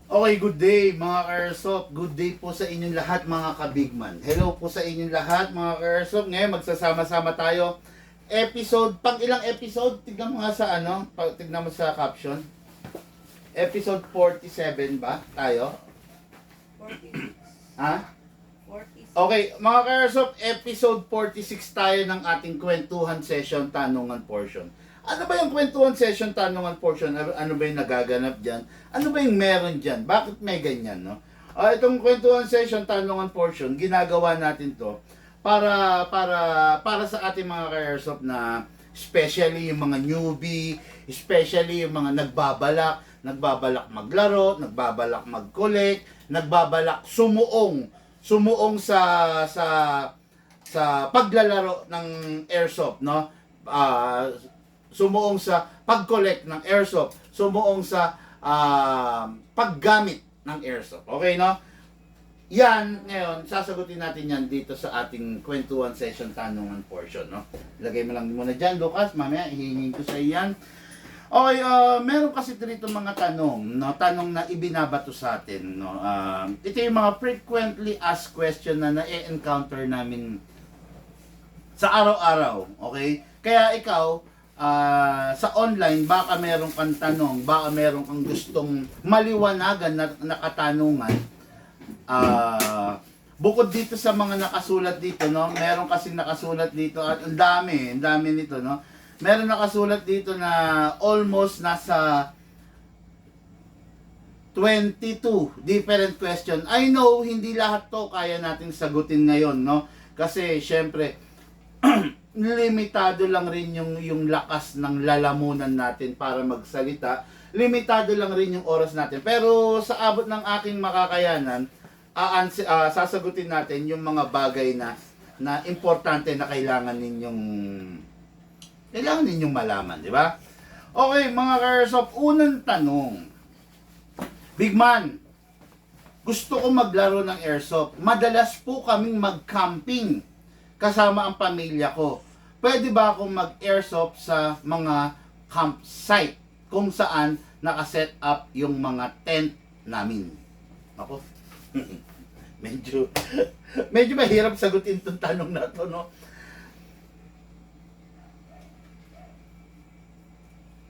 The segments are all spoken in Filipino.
Okay, good day mga ka-airsoft. Good day po sa inyong lahat mga ka-bigman. Hello po sa inyong lahat mga ka-airsoft. Ngayon magsasama-sama tayo. Pang ilang episode? Tignan mo nga sa tignan mo sa caption. Episode 47 ba tayo? 46. Ha? 46. Okay, mga ka-airsoft, episode 46 tayo ng ating kwentuhan session, tanungan portion. Ano ba yung kwentuhan session, tanungan portion? Ano ba yung nagaganap dyan? Ano ba yung meron dyan? Bakit may ganyan, no? Itong kwentuhan session, tanungan portion, ginagawa natin to para sa ating mga ka-airsoft na especially yung mga newbie, especially yung mga nagbabalak maglaro, nagbabalak mag-collect, nagbabalak sumuong sa paglalaro ng airsoft, no? Sumuong sa pag-collect ng airsoft, sumuong sa paggamit ng airsoft. Okay, no? Yan, ngayon, sasagutin natin yan dito sa ating kwentuhan session tanungan portion, no? Lagay mo lang muna dyan, Lucas, mamaya ihingin ko sa iyan. Okay, meron kasi dito mga tanong, no? Tanong na ibinabato sa atin, no? Ito yung mga frequently asked question na na-encounter namin sa araw-araw, okay? Kaya ikaw, sa online, baka meron kang tanong, baka meron kang gustong maliwanagan na katanungan. Bukod dito sa mga nakasulat dito, no? Meron kasing nakasulat dito at ang dami nito, no? Meron nakasulat dito na almost nasa 22 different question. I know hindi lahat to kaya nating sagutin ngayon, no? Kasi syempre limitado lang rin yung lakas ng lalamunan natin para magsalita. Limitado lang rin yung oras natin. Pero sa abot ng aking makakayanan, sasagutin natin yung mga bagay na importante na kailangan ninyong malaman, di ba? Okay, mga ka-airsoft, unang tanong. Big man, gusto ko maglaro ng airsoft. Madalas po kaming mag-camping kasama ang pamilya ko. Pwede ba akong mag-airsoft sa mga campsite kung saan nakaset up yung mga tent namin? Ako, medyo mahirap sagutin itong tanong na to, no?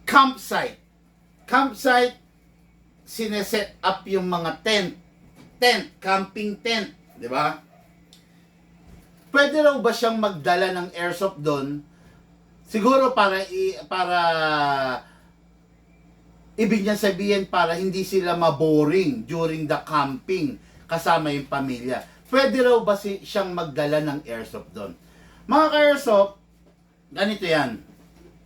Campsite, sineset up yung mga camping tent, di ba? Pwede raw ba siyang magdala ng airsoft doon? Siguro para ibig niya sabihin para hindi sila maboring during the camping kasama yung pamilya. Pwede raw ba siyang magdala ng airsoft doon? Mga ka-airsoft, ganito yan.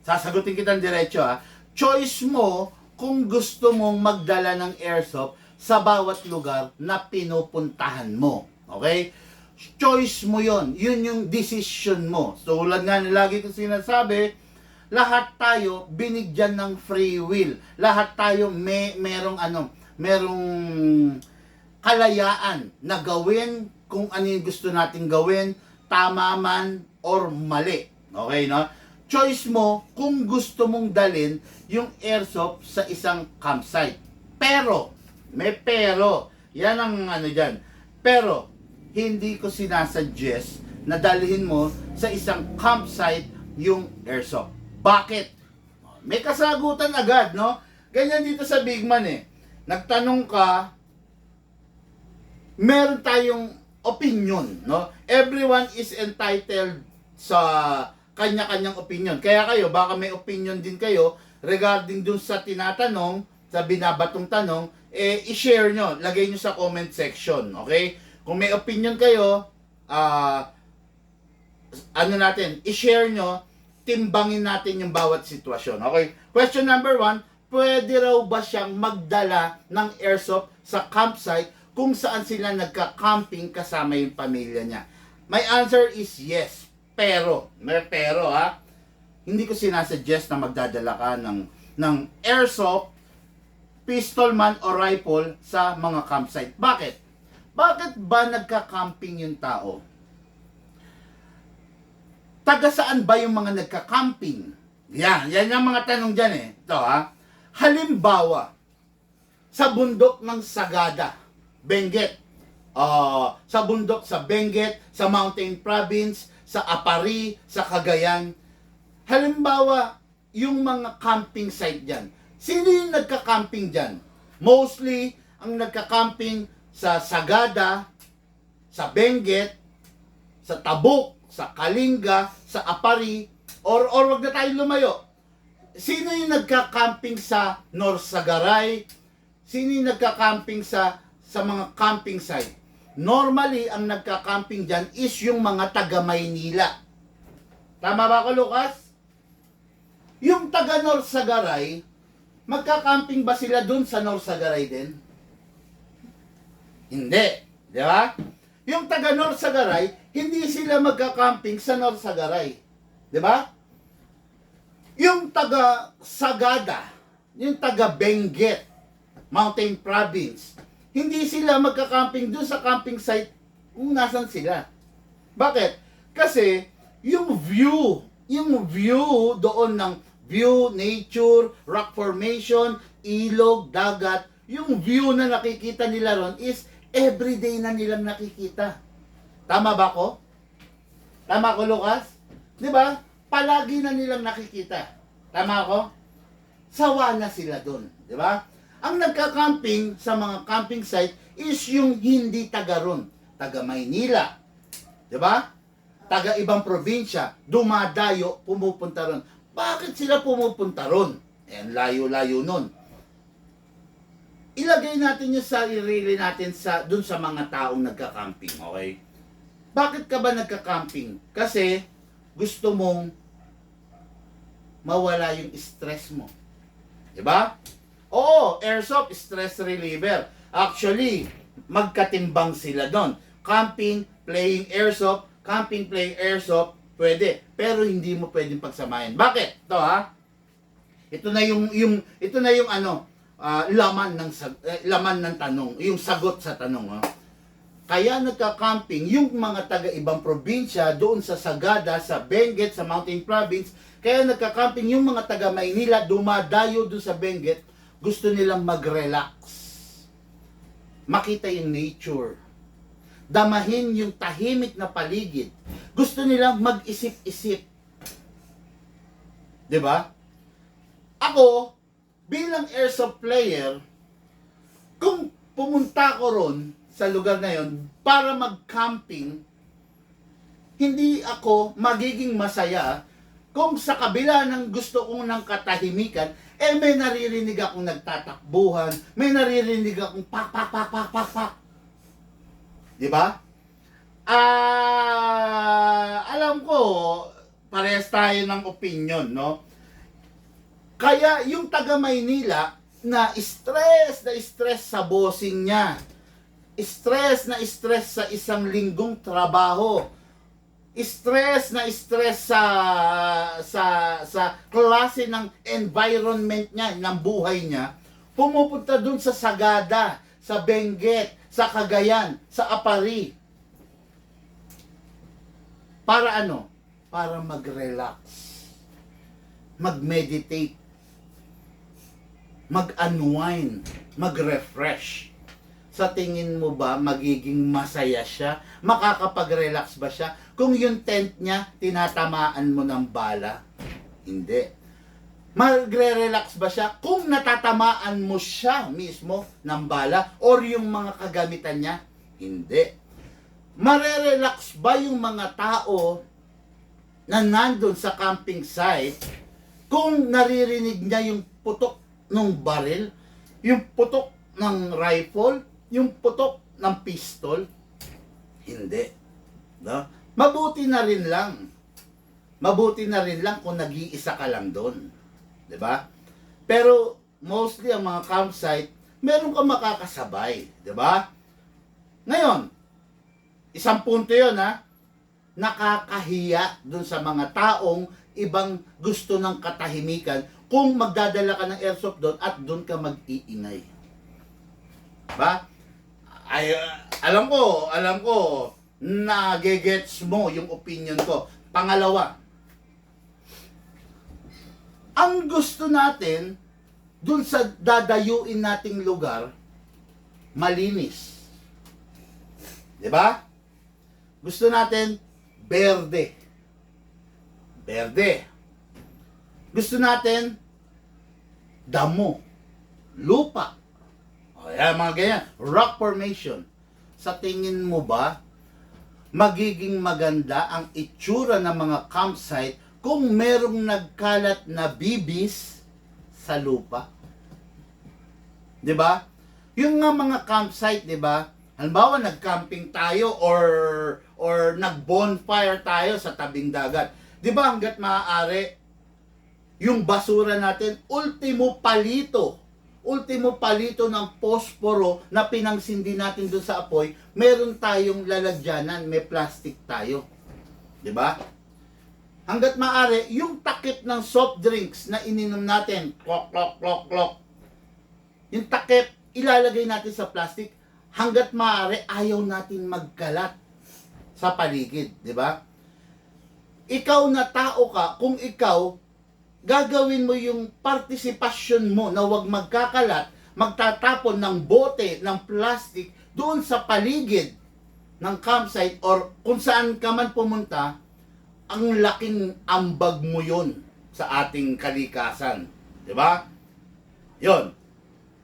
Sasagutin kitang diretso, ha. Choice mo kung gusto mong magdala ng airsoft sa bawat lugar na pinupuntahan mo. Okay? Choice mo yon, yun yung decision mo. So, tulad nga na lagi ko sinasabi, lahat tayo binigyan ng free will. Lahat tayo merong kalayaan na gawin kung ano yung gusto nating gawin, tama man or mali. Okay, no? Choice mo kung gusto mong dalin yung airsoft sa isang campsite. Pero, may pero, yan ang dyan. Pero, hindi ko sinasuggest na dalhin mo sa isang campsite yung airsoft. Bakit? May kasagutan agad, no? Ganyan dito sa Big Man, eh. Nagtanong ka, meron tayong opinion, no? Everyone is entitled sa kanya-kanyang opinion. Kaya kayo, baka may opinion din kayo regarding dun sa tinatanong, sa binabatong tanong, i-share nyo, lagay nyo sa comment section, okay? Kung may opinion kayo, i-share nyo, timbangin natin yung bawat sitwasyon. Okay? Question number 1, pwede raw ba siyang magdala ng airsoft sa campsite kung saan sila nagka-camping kasama yung pamilya niya? My answer is yes. Pero, may pero, ha? Hindi ko sinasuggest na magdadala ka ng airsoft, pistol man o rifle sa mga campsite. Bakit? Bakit ba nagka-camping yung tao? Taga saan ba yung mga nagka-camping? Yan yung mga tanong dyan, eh. Ito, ha? Halimbawa, sa bundok ng Sagada, Benguet. Sa bundok sa Benguet, sa Mountain Province, sa Apari, sa Cagayan. Halimbawa, yung mga camping site dyan. Sino yung nagka-camping dyan? Mostly, ang nagka-camping sa Sagada, sa Benguet, sa Tabuk, sa Kalinga, sa Apari, or wag na tayong lumayo. Sino yung nagka-camping sa Norsagaray? Sino yung nagka-camping sa mga camping site? Normally, ang nagka-camping dyan is yung mga taga Maynila. Tama ba ako, Lucas? Yung taga Norsagaray, magka-camping ba sila dun sa Norsagaray din? Hindi. Di ba? Yung taga Norsagaray, hindi sila magka-camping sa Norsagaray. Di ba? Yung taga Sagada, yung taga Benguet, Mountain Province, hindi sila magka-camping doon sa camping site kung nasan sila. Bakit? Kasi yung view doon ng view, nature, rock formation, ilog, dagat, yung view na nakikita nila ron is everyday na nilang nakikita. Tama ba ko? Tama ko, Lucas? Di ba? Palagi na nilang nakikita. Tama ko? Sawa na sila doon. Di ba? Ang nagka-camping sa mga camping site is yung hindi taga ron. Taga Maynila. Di ba? Taga ibang probinsya. Dumadayo, pumupunta ron. Bakit sila pumupunta ron? Eh, layo-layo nun. Ilagay natin yung sarili natin dun sa mga taong nagka-camping. Okay? Bakit ka ba nagka-camping? Kasi gusto mong mawala yung stress mo. Diba? Oo, airsoft, stress reliever. Actually, magkatimbang sila doon. Camping, playing airsoft, camping, playing airsoft, pwede. Pero hindi mo pwedeng pagsamahin. Bakit? Ito ha. Ito na yung laman ng tanong, yung sagot sa tanong ha. Kaya nagka-camping yung mga taga-ibang probinsya doon sa Sagada, sa Benguet, sa Mountain Province. Kaya nagka-camping yung mga taga-Maynila, dumadayo doon sa Benguet, gusto nilang mag-relax. Makita yung nature. Damahin yung tahimik na paligid. Gusto nilang mag-isip-isip. 'Di ba? Ako, bilang airsoft player, kung pumunta ko ron sa lugar na yon para mag-camping, hindi ako magiging masaya kung sa kabila ng gusto kong ng katahimikan, may naririnig akong nagtatakbuhan, may naririnig akong pak. Di ba? Alam ko, parehas tayo ng opinion, no? Kaya yung taga Maynila na stress sa bossing niya, stress sa isang linggong trabaho, stress sa klase ng environment niya, ng buhay niya, pumupunta dun sa Sagada, sa Benguet, sa Cagayan, sa Apari. Para ano? Para mag-relax, mag-meditate, mag-unwind, mag-refresh. Sa tingin mo ba magiging masaya siya? Makakapag-relax ba siya? Kung yung tent niya, tinatamaan mo ng bala? Hindi. Magre-relax ba siya kung natatamaan mo siya mismo ng bala or yung mga kagamitan niya? Hindi. Marerelax ba yung mga tao na nandun sa camping site kung naririnig niya yung putok ng baril, yung putok ng rifle, yung putok ng pistol? Hindi. No? Mabuti na rin lang kung nag-iisa ka lang doon. 'Di ba? Pero mostly ang mga campsite, meron kang makakasabay, 'di ba? Ngayon, isang punto 'yon ha. Nakakahiya doon sa mga taong ibang gusto ng katahimikan kung magdadala ka ng airsoft doon at doon ka mag-iingay. Ba? Alam ko, nagegets mo yung opinion ko. Pangalawa, ang gusto natin, dun sa dadayuin nating lugar, malinis. Di ba? Gusto natin, berde. Berde. Gusto natin, damo. Lupa. O yan, mga ganyan. Rock formation. Sa tingin mo ba, magiging maganda ang itsura ng mga campsite kung merong nagkalat na bibis sa lupa? 'Di ba? Yung nga mga campsite, 'di ba? Halimbawa nag-camping tayo or nag-bonfire tayo sa tabing dagat. 'Di ba hangga't maaari yung basura natin ultimo palito ng posporo na pinangsindi natin doon sa apoy, meron tayong lalagyanan, may plastic tayo. 'Di ba? Hangga't maaari, yung takip ng soft drinks na ininom natin, klok, klok, klok, klok, yung takip, ilalagay natin sa plastic, hangga't maaari, ayaw natin magkalat sa paligid, di ba? Ikaw na tao ka, kung ikaw, gagawin mo yung partisipasyon mo na huwag magkakalat, magtatapon ng bote, ng plastic, doon sa paligid ng campsite or kung saan ka man pumunta, ang laking ambag mo yun sa ating kalikasan. Di ba? Yun.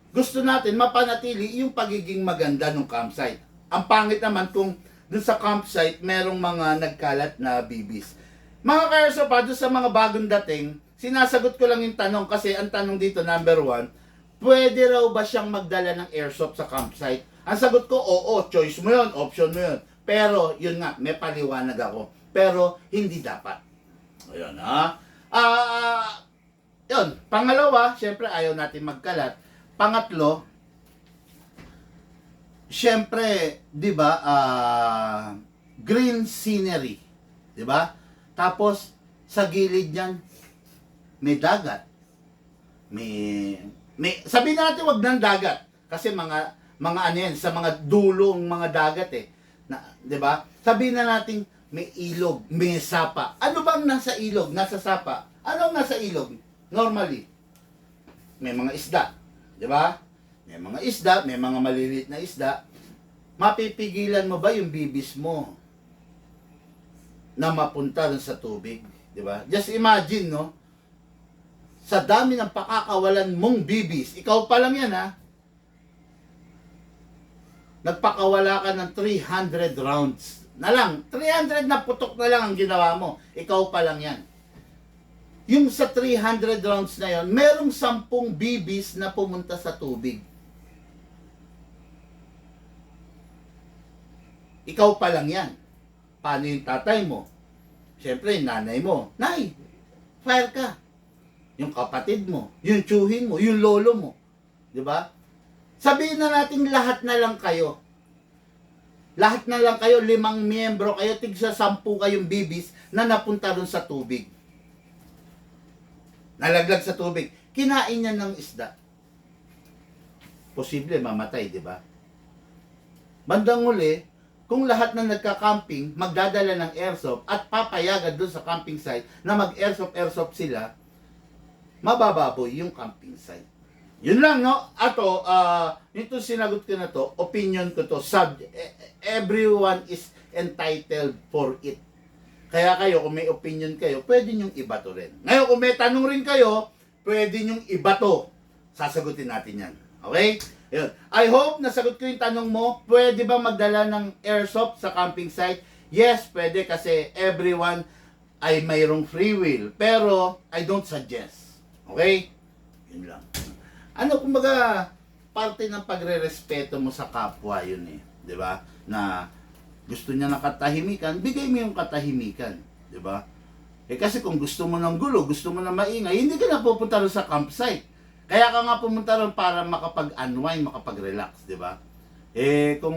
Gusto natin mapanatili yung pagiging maganda ng campsite. Ang pangit naman kung dun sa campsite merong mga nagkalat na bibis. Mga ka-airsoft, doon sa mga bagong dating, sinasagot ko lang yung tanong kasi ang tanong dito, number 1, pwede raw ba siyang magdala ng airsoft sa campsite? Ang sagot ko, oo, choice mo yun, option mo yun. Pero, yun nga, may paliwanag ako. Pero, hindi dapat. Ayun, ha? Yun. Pangalawa, syempre, ayaw natin magkalat. Pangatlo, syempre, di ba, green scenery. Di ba? Tapos, sa gilid niyan, may dagat. May sabihin natin wag ng dagat kasi mga ano yan, sa mga dulong mga dagat na, 'di ba? Sabihin na natin may ilog, may sapa. Ano bang nasa ilog, nasa sapa? Ano ang nasa ilog? Normally, may mga isda, 'di ba? May mga isda, may mga maliliit na isda. Mapipigilan mo ba yung bibis mo na mapunta dun sa tubig, 'di ba? Just imagine, no? Sa dami ng pakakawalan mong bibis, ikaw pa lang yan, ha? Nagpakawala ka ng 300 rounds na lang. 300 na putok na lang ang ginawa mo. Ikaw pa lang yan. Yung sa 300 rounds na yon, merong 10 bibis na pumunta sa tubig. Ikaw pa lang yan. Paano yung tatay mo? Siyempre, nanay mo. Nay, fire ka. Yung kapatid mo, yung tiyuhin mo, yung lolo mo. Di ba? Sabihin na natin lahat na lang kayo. Lahat na lang kayo, 5 miyembro kayo, tigsa 10 kayong bibis na napunta ron sa tubig. Nalaglag sa tubig. Kinain niya ng isda. Posible mamatay, di ba? Bandang uli, kung lahat na nagka-camping, magdadala ng airsoft at papayagan doon sa camping site na mag-airsoft sila, mabababoy yung camping site. Yun lang, no? Ato, ito sinagot ko na to, opinion ko to, everyone is entitled for it. Kaya kayo, kung may opinion kayo, pwede nyong ibato rin. Ngayon, kung may tanong rin kayo, pwede nyong ibato. Sasagutin natin yan. Okay? Yun. I hope nasagot ko yung tanong mo, pwede ba magdala ng airsoft sa camping site? Yes, pwede kasi everyone ay mayroong free will. Pero, I don't suggest. Okay? Yun lang. Ano, kumbaga, parte ng pagre-respeto mo sa kapwa yun Di ba? Na gusto niya ng katahimikan, bigay mo yung katahimikan. Di ba? Kasi kung gusto mo ng gulo, gusto mo ng maingay, hindi ka na pupunta rin sa campsite. Kaya ka nga pumunta rin para makapag-unwind, makapag-relax. Di ba? Kung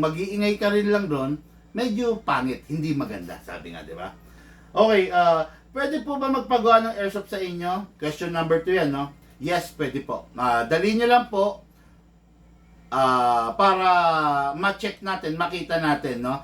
mag-iingay ka rin lang doon, medyo pangit, hindi maganda, sabi nga, di ba? Okay, pwede po ba magpagawa ng airsoft sa inyo? Question number 2 yan, no? Yes, pwede po. Dali nyo lang po para ma-check natin, makita natin, no?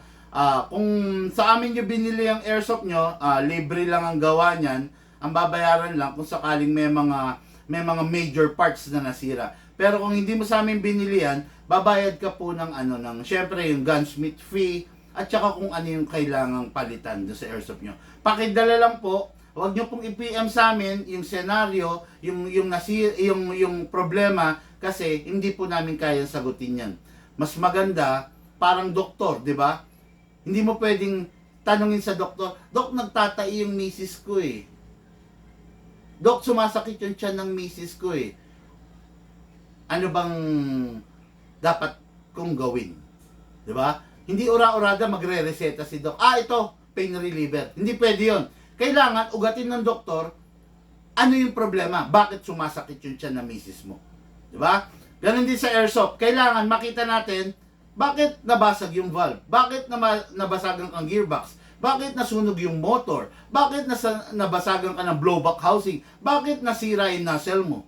Kung sa amin nyo binili yung airsoft nyo, libre lang ang gawa niyan. Ang babayaran lang kung sakaling may mga may mga major parts na nasira. Pero kung hindi mo sa amin binili yan, babayad ka po ng syempre yung gunsmith fee at saka kung ano yung kailangang palitan doon sa airsoft nyo. Pakidala lang po, huwag nyo pong i-PM sa amin yung senaryo, yung problema kasi hindi po namin kaya sagutin yan. Mas maganda, parang doktor, di ba? Hindi mo pwedeng tanungin sa doktor, Dok, nagtatai yung misis ko eh. Dok, sumasakit yung tiyan ng misis ko eh. Ano bang dapat kong gawin? Di ba? Hindi ura-urada magre-reseta si Dok. Ito, pain reliever. Hindi pwede yun. Kailangan ugatin ng doktor, ano yung problema? Bakit sumasakit yung tiyan ng misis mo? Di ba? Ganon din sa airsoft. Kailangan makita natin, bakit nabasag yung valve? Bakit nabasagan kang gearbox? Bakit nasunog yung motor? Bakit nabasagan ka ng blowback housing? Bakit nasira yung nozzle mo?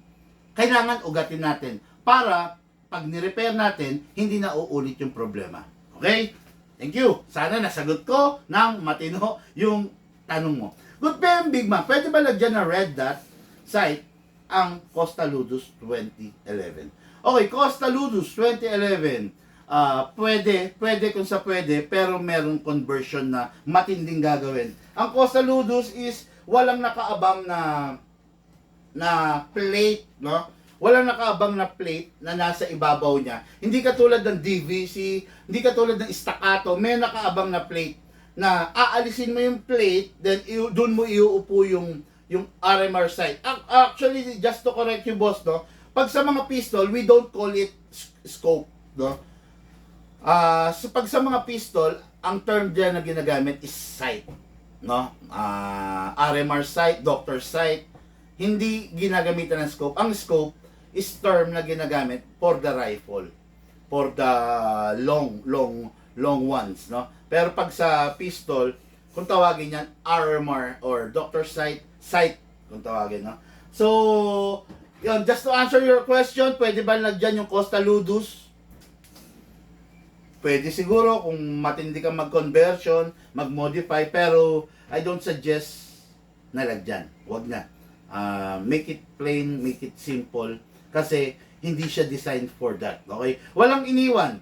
Kailangan ugatin natin para pag ni-repair natin, hindi na uulit yung problema. Okay? Thank you. Sana nasagot ko ng matino yung tanong mo. Good PM, Big Man. Pwede ba lagyan na red dot site ang Costa Ludus 2011? Okay, Costa Ludus 2011. Pwede kung sa pwede, pero merong conversion na matinding gagawin. Ang Costa Ludus is walang nakaabang na plate, no? Walang nakaabang na plate na nasa ibabaw niya. Hindi katulad ng DVC, hindi katulad ng staccato, may nakaabang na plate na aalisin mo yung plate, then doon mo iuupo yung RMR sight. Actually, just to correct you, boss, no? Pag sa mga pistol, we don't call it scope, no? Pag sa mga pistol, ang term diyan na ginagamit is sight, no? RMR sight, doctor sight, hindi ginagamitan ng scope. Ang scope is term na ginagamit for the rifle, for the long ones, no? Pero pag sa pistol, kung tawagin yan, RMR or doctor sight kung tawagin, no? So, yun, just to answer your question, pwede ba lagyan yung Costa Ludus? Pwede siguro kung matindi kang mag-conversion, mag-modify, pero I don't suggest na lagyan. Huwag na. Make it plain, make it simple, kasi hindi siya designed for that. Okay? Walang iniwan.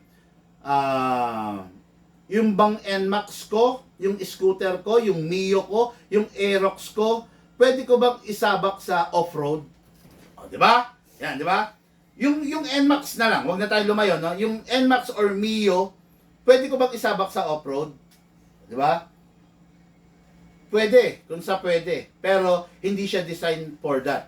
Yung bang NMAX ko, yung scooter ko, yung Mio ko, yung Aerox ko, pwede ko bang isabak sa off-road? O, di ba? Yan, di ba? Yung NMAX na lang, wag na tayo lumayo, no? Yung NMAX or Mio, pwede ko bang isabak sa off-road? Di ba? Pwede, kung sa pwede. Pero hindi siya designed for that.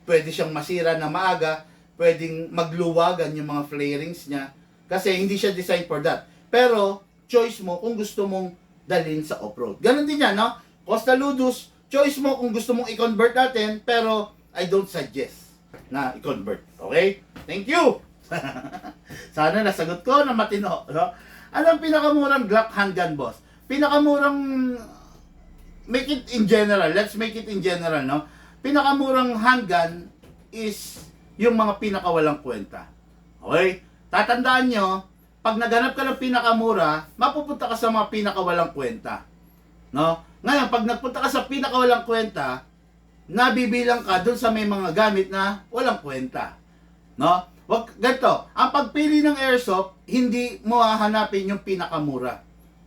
Pwede siyang masira na maaga, pwedeng magluwagan yung mga flarings niya, kasi hindi siya designed for that. Pero choice mo kung gusto mong dalhin sa off-road. Ganon din yan, no? Costa Ludus, choice mo kung gusto mong i-convert natin, pero I don't suggest na i-convert. Okay? Thank you! Sana nasagot ko na matino. No? Anong pinakamurang Glock handgun, boss? Pinakamurang, make it in general. Let's make it in general, no? Pinakamurang handgun is yung mga pinakawalang kwenta. Okay? Tatandaan nyo, pag naghanap ka ng pinakamura, mapupunta ka sa mga pinakawalang kwenta. No? Ngayon, pag nagpunta ka sa pinakawalang kwenta, nabibilang ka dun sa may mga gamit na walang kwenta. No? Wag ganito, ang pagpili ng airsoft, hindi mo hahanapin yung pinakamura.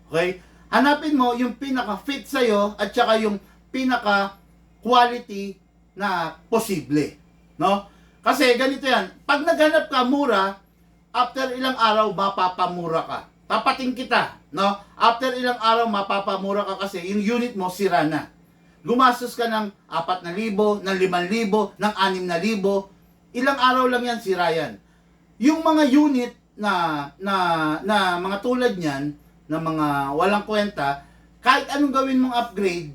Okay? Hanapin mo yung pinaka-fit sa'yo at saka yung pinaka-quality na posible. No? Kasi ganito yan, pag naghanap ka mura, after ilang araw, mapapamura ka. Tapating kita, no? After ilang araw, mapapamura ka kasi yung unit mo, sira na. Gumastos ka ng 4,000, ng 5,000, ng 6,000. Ilang araw lang yan, sira yan. Yung mga unit na mga tulad niyan, na mga walang kwenta, kahit anong gawin mong upgrade,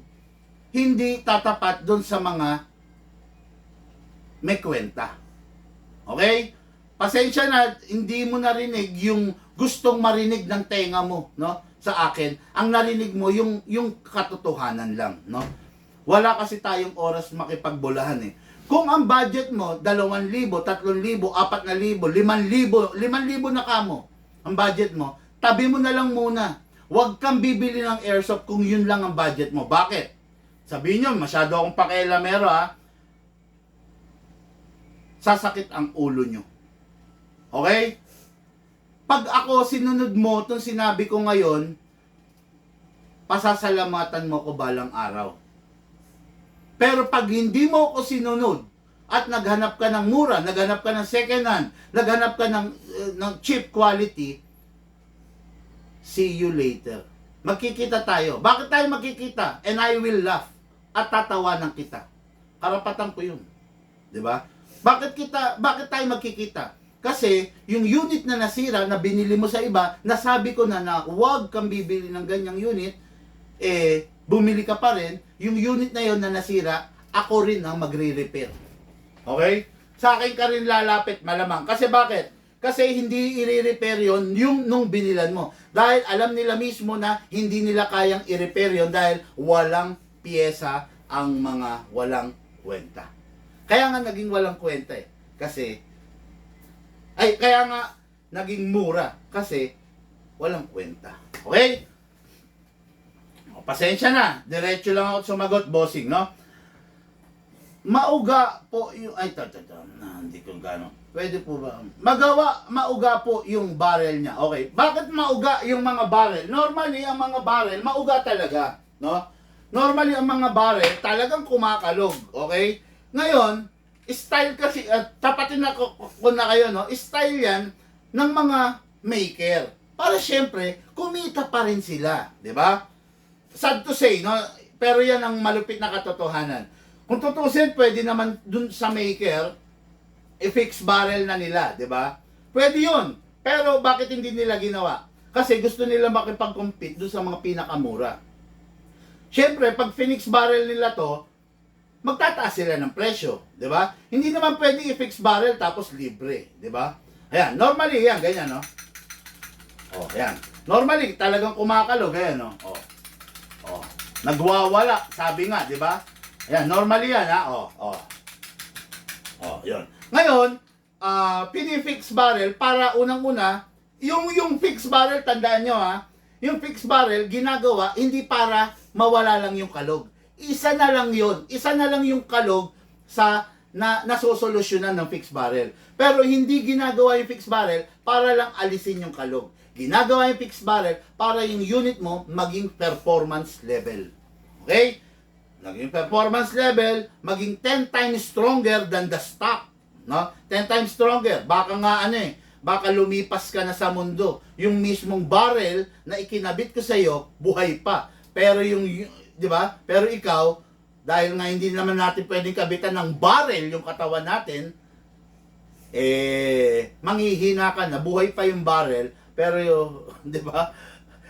hindi tatapat doon sa mga may kwenta. Okay? Pasensya na, hindi mo narinig yung gustong marinig ng tenga mo, no? Sa akin, ang narinig mo yung katotohanan lang, no? Wala kasi tayong oras makipagbulahan eh. Kung ang budget mo 2,000, 3,000, 4,000, 5,000 na kamo, ang budget mo, tabi mo na lang muna. Huwag kang bibili ng airsoft kung yun lang ang budget mo. Bakit? Sabihin nyo, masyado akong pakialamero ha. sasakit ang ulo nyo. Okay? Pag ako sinunod mo itong sinabi ko ngayon, pasasalamatan mo ko balang araw. Pero pag hindi mo ko sinunod at naghanap ka ng mura, naghanap ka ng second hand, naghanap ka ng cheap quality, see you later. Magkikita tayo. Bakit tayo magkikita? And I will laugh. At tatawanan kita. Karapatan ko yun. 'Di ba? Bakit tayo magkikita? Kasi yung unit na nasira na binili mo sa iba, nasabi ko na huwag kang bibili ng ganyang unit, bumili ka pa rin, yung unit na yon na nasira, ako rin ang magre-repair. Okay? Sa akin ka rin lalapit malamang. Kasi bakit? Kasi hindi i-repair yon yung nung binilan mo. Dahil alam nila mismo na hindi nila kayang i-repair yon dahil walang piyesa ang mga walang kwenta. Kaya nga naging walang kwenta eh. Kaya nga naging mura kasi walang kwenta. Okay? O, pasensya na. Diretso lang ako sumagot, bossing, no? Mauga po yung... hindi ko gano'n. Pwede po ba? Mauga po yung barrel niya. Okay. Bakit mauga yung mga barrel? Normally, ang mga barrel, mauga talaga. No? Normally, ang mga barrel, talagang kumakalog. Okay? Ngayon, style kasi, tapatin na ko na kayo, no? Style yan ng mga maker. Para syempre, kumita pa rin sila. Di ba? Sad to say, no? Pero yan ang malupit na katotohanan. Kung tutusin, pwede naman dun sa maker, i-fix barrel na nila, di ba? Pwede yun. Pero bakit hindi nila ginawa? Kasi gusto nila makipag-compete dun sa mga pinakamura. Siyempre, pag Phoenix barrel nila to, magtataas sila ng presyo, di ba? Hindi naman pwede i-fix barrel tapos libre, di ba? Ayan, normally yan, ganyan, no? Oh, ayan. Normally, talagang kumakalog, ayan, no? Oh. Oh. Nagwawala, sabi nga, di ba? Ayan, normally yan, ha? Oh, oh. Oh, yun. Ngayon, pinifix barrel para unang-una, yung fix barrel, tandaan nyo ha, yung fix barrel, ginagawa, hindi para mawala lang yung kalog. Isa na lang yun. Isa na lang yung kalog sa nasosolusyonan ng fix barrel. Pero hindi ginagawa yung fix barrel para lang alisin yung kalog. Ginagawa yung fix barrel para yung unit mo maging performance level. Okay? Naging performance level, maging 10 times stronger than the stock. No? 10 times stronger. Baka nga baka lumipas ka na sa mundo. Yung mismong barrel na ikinabit ko sa iyo, buhay pa. Pero di ba? Pero ikaw, dahil nga hindi naman natin pwedeng kabitan ng barrel yung katawan natin, manghihina ka na, buhay pa yung barrel, pero di ba?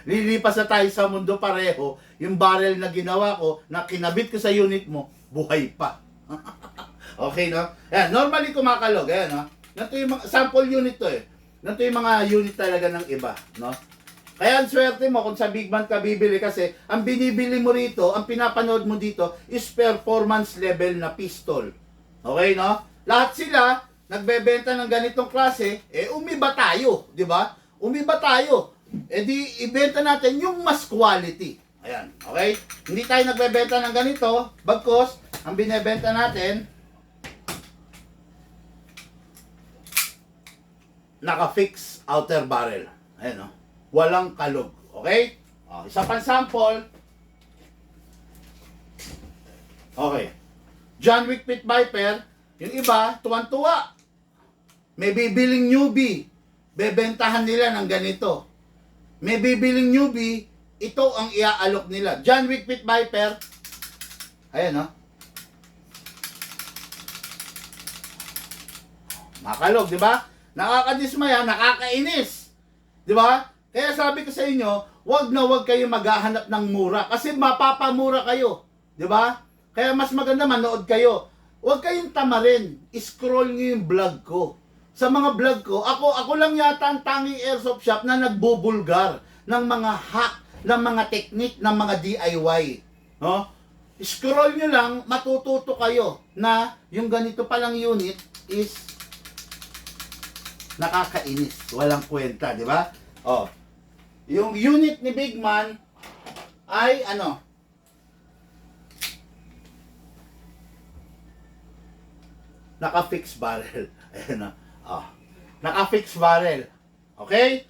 Lilipas na tayo sa mundo pareho, yung barrel na ginawa ko, na kinabit ko sa unit mo, buhay pa. Okay, no? Ayan, normally kumakalog, ayan, no? Ganito yung mga, sample unit to eh. Ganito yung mga unit talaga ng iba, no? Kaya ang swerte mo kung sa Big Man ka bibili kasi ang binibili mo rito, ang pinapanood mo dito is performance level na pistol. Okay, no? Lahat sila nagbebenta ng ganitong klase, umiba tayo, di ba? Umiba tayo. Di ibenta natin yung mas quality. Ayan, okay? Hindi tayo nagbebenta ng ganito, bagkos ang binebenta natin naka-fix outer barrel. Ayan, no? Walang kalog. Okay? Isa pang sample. Okay. John Wick Pit Viper, yung iba, tuwan-tuwa. May bibiling newbie. Bebentahan nila ng ganito. May bibiling newbie, ito ang iaalok nila. John Wick Pit Viper. Ayan, no? Makalog, di ba? Nakakadismaya, nakakainis. Di ba? Kaya sabi ko sa inyo, wag na wag kayo maghahanap ng mura kasi mapapamura kayo. 'Di ba? Kaya mas maganda manood kayo. Wag kayong tamarin. I-scroll niyo yung vlog ko. Sa mga vlog ko, ako lang yata ang tanging airsoft shop na nagbubulgar ng mga hack, ng mga technique, ng mga DIY. No? Scroll nyo lang, matututo kayo na yung ganito palang unit is nakakainis. Walang kwenta, di ba? Oh. Yung unit ni Big Man ay naka-fix barrel. Ayan na. Naka-fix barrel. Okay?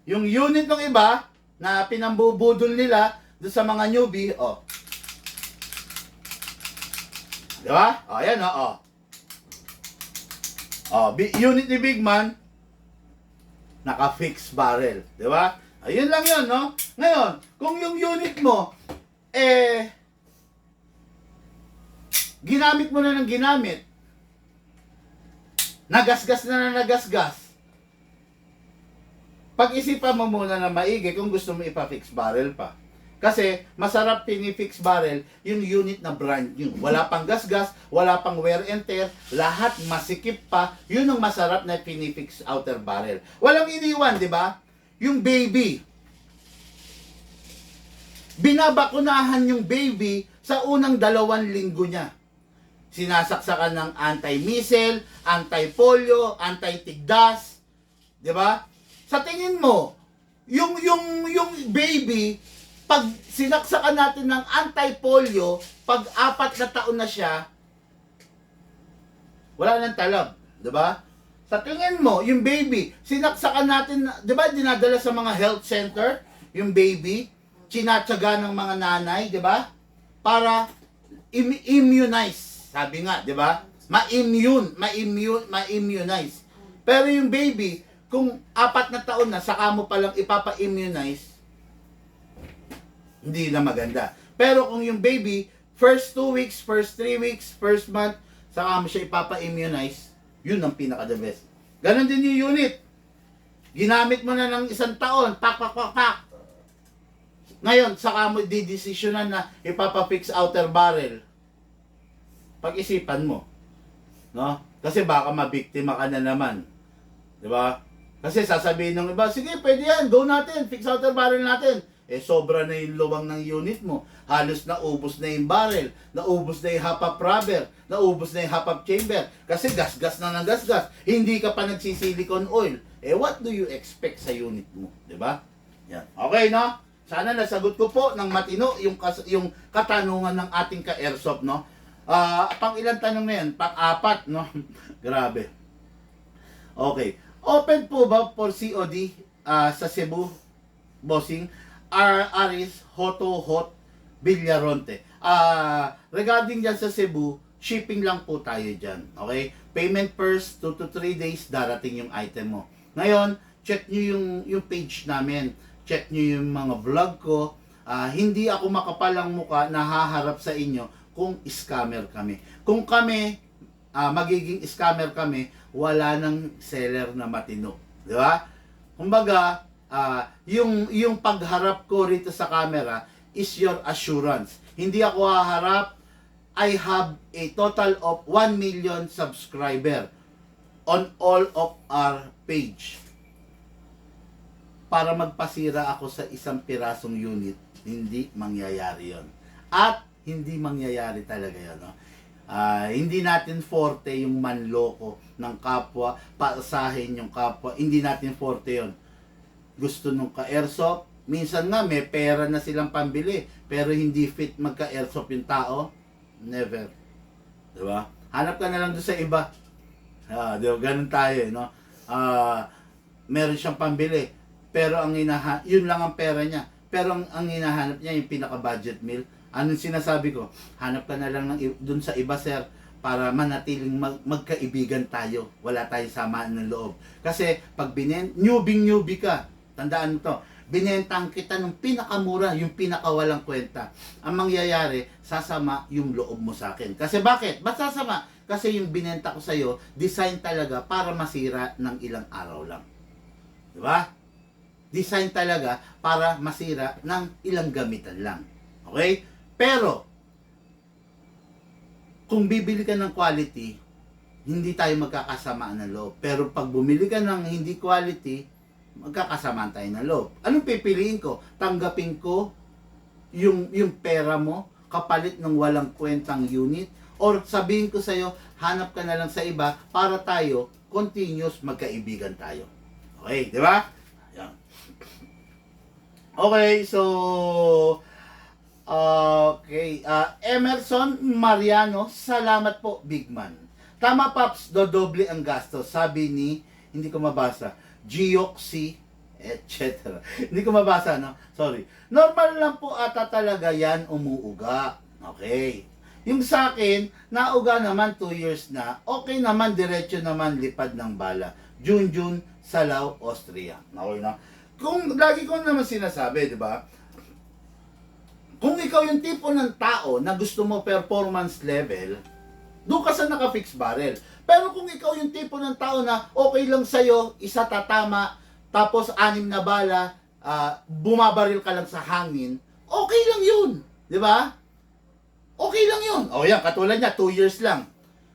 Yung unit ng iba na pinambubudol nila doon sa mga newbie, di ba? Ayan unit ni Big Man, naka-fix barrel. Di ba? Ayun lang yun, no? Ngayon, kung yung unit mo, ginamit mo na ng ginamit, nagasgas na nagasgas, pag-isipan mo muna na maigi kung gusto mo ipa-fix barrel pa. Kasi masarap pinifix barrel yung unit na brand new. Wala pang gasgas, wala pang wear and tear, lahat masikip pa. Yun ang masarap na pinifix outer barrel. Walang iniwan, di ba? Yung baby. Binabakunahan yung baby sa unang 2 linggo niya. Sinasaksakan ng anti-missile, anti-polio, anti-tigdas. Di ba? Sa tingin mo, yung baby, pag sinaksakan natin ng anti-polio, pag 4 na taon na siya, wala nang talab, 'di ba? Sa tingin mo, yung baby, sinaksakan natin, 'di ba, dinadala sa mga health center, yung baby, tinatsaga ng mga nanay, 'di ba? Para immunize, sabi nga, 'di ba? Ma-immunize. Pero yung baby, kung 4 na taon na, saka mo palang ipapa-immunize, hindi na maganda. Pero kung yung baby, first 2 weeks, first 3 weeks, first month, saka mo siya ipapa-immunize, yun ang pinaka-the best. Ganon din yung unit. Ginamit mo na ng 1 taon, pak. Ngayon, saka mo didesisyonan na ipapa-fix outer barrel. Pag-isipan mo. No? Kasi baka mabiktima ka na naman. Diba? Kasi sasabihin ng iba, sige, pwede yan, go natin, fix outer barrel natin. Sobra na yung luwang ng unit mo. Halos naubos na yung barrel, naubos na yung half-up rubber, naubos na yung half-up chamber. Kasi gasgas na ng gasgas. Hindi ka pa nagsisilicone oil. What do you expect sa unit mo? Diba? Yan. Okay, no? Sana nasagot ko po ng matino yung katanungan ng ating ka-airsoft, no? Pang ilang tanong na yan? Pang-4, no? Grabe. Okay. Open po ba for COD sa Cebu, bossing? Aris Hot Villaronte. Regarding dyan sa Cebu, shipping lang po tayo dyan. Okay? Payment first, 2 to 3 days, darating yung item mo. Ngayon, check nyo yung page namin. Check nyo yung mga vlog ko. Hindi ako makapalang muka na haharap sa inyo kung scammer kami. Kung kami, magiging scammer kami, wala nang seller na matino. Di ba? Kumbaga, yung pagharap ko rito sa camera is your assurance. Hindi ako haharap. I have a total of 1 million subscriber on all of our page. Para magpasira ako sa isang pirasong unit, hindi mangyayari yon. At hindi mangyayari talaga yon. No? Hindi natin forte yung manloko ng kapwa, paasahin yung kapwa. Hindi natin forte yon. Gusto nung ka-airsoft, minsan nga may pera na silang pambili, pero hindi fit magka-airsoft yung tao, never. Diba? Hanap ka na lang doon sa iba. Diba? Ganun tayo, no? Meron siyang pambili, pero yun lang ang pera niya. Pero ang hinahanap niya yung pinaka-budget meal. Anong sinasabi ko? Hanap ka na lang doon sa iba, sir, para manatiling magkaibigan tayo. Wala tayong samaan ng loob. Kasi pag newbie ka, tandaan mo to, binentang kita ng pinakamura, yung pinakawalang kwenta. Ang mangyayari, sasama yung loob mo sa akin. Kasi bakit? Ba't sasama? Kasi yung binenta ko sa'yo, design talaga para masira ng ilang araw lang. Diba? Design talaga para masira ng ilang gamitan lang. Okay? Pero, kung bibili ka ng quality, hindi tayo magkakasamaan ng loob. Pero pag bumili ka ng hindi quality, magkakasamaan tayo ng loob. Anong pipiliin ko? Tanggapin ko yung pera mo kapalit ng walang kwentang unit? Or sabihin ko sa'yo, hanap ka na lang sa iba para tayo continuous magkaibigan tayo. Okay, di ba? Ayan. Okay, so Emerson Mariano, salamat po, Big Man. Tama, Paps, dodoble ang gastos. Sabi ni, hindi ko mabasa, Gioxy, etc. Hindi ko mabasa, no? Sorry. Normal lang po ata talaga yan umuuga. Okay. Yung sa akin, nauga naman 2 years na, okay naman, diretso naman lipad ng bala. Junjun, Salao, Austria. Okay na? Kung lagi ko naman sinasabi, di ba? Kung ikaw yung tipo ng tao na gusto mo performance level, doon ka sa naka-fix barrel. Pero kung ikaw yung tipo ng tao na okay lang sa'yo, isa tatama, tapos 6 na bala, bumabaril ka lang sa hangin, okay lang yun. Di ba? Okay lang yun. O yan, katulad niya, 2 years lang.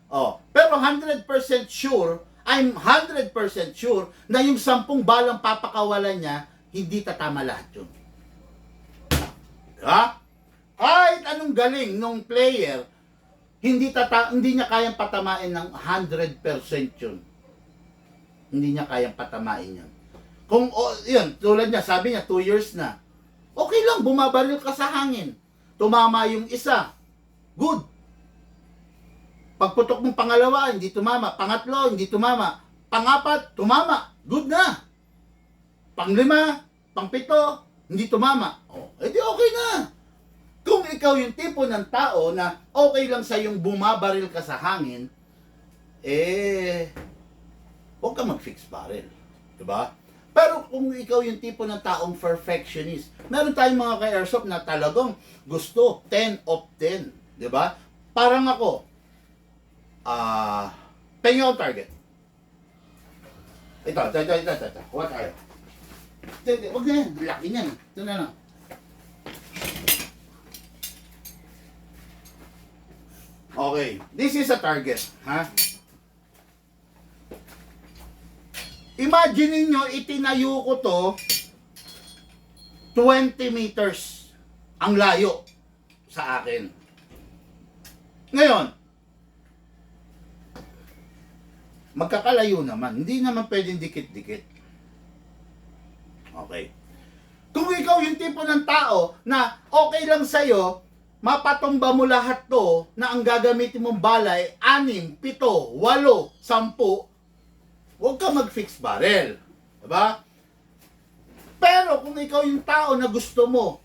O, pero 100% sure, I'm 100% sure na yung 10 balang papakawalan niya, hindi tatama lahat yun. Ha? Kahit anong galing nung player, hindi niya kayang patamain ng 100% yun. Hindi niya kayang patamain yun. Kung, yun, tulad niya, sabi niya, 2 years na. Okay lang, bumabaril ka sa hangin. Tumama yung isa. Good. Pagputok mong pangalawa, hindi tumama. Pangatlo, hindi tumama. Pangapat, tumama. Good na. Panglima, pangpito, hindi tumama. Oh, edi okay na. Kung ikaw yung tipo ng tao na okay lang sa yung bumabaril ka sa hangin, huwag ka mag-fix barrel. Diba? Pero kung ikaw yung tipo ng taong perfectionist, meron tayong mga ka-airsoft na talagang gusto 10 of 10. Diba? Parang ako, penyo ang target. Ito. Kuha tayo. Huwag na yan. Laki niyan. Ito na lang. Okay. This is a target. Ha? Imagine niyo itinayo ko to 20 meters ang layo sa akin. Ngayon, magkakalayo naman. Hindi naman pwedeng dikit-dikit. Okay. Kung ikaw yung tipo ng tao na okay lang sa'yo, mapatumba mo lahat to na ang gagamitin mong balay, 6, 7, 8, 10, huwag ka mag-fix barrel. Diba? Pero kung ikaw yung tao na gusto mo,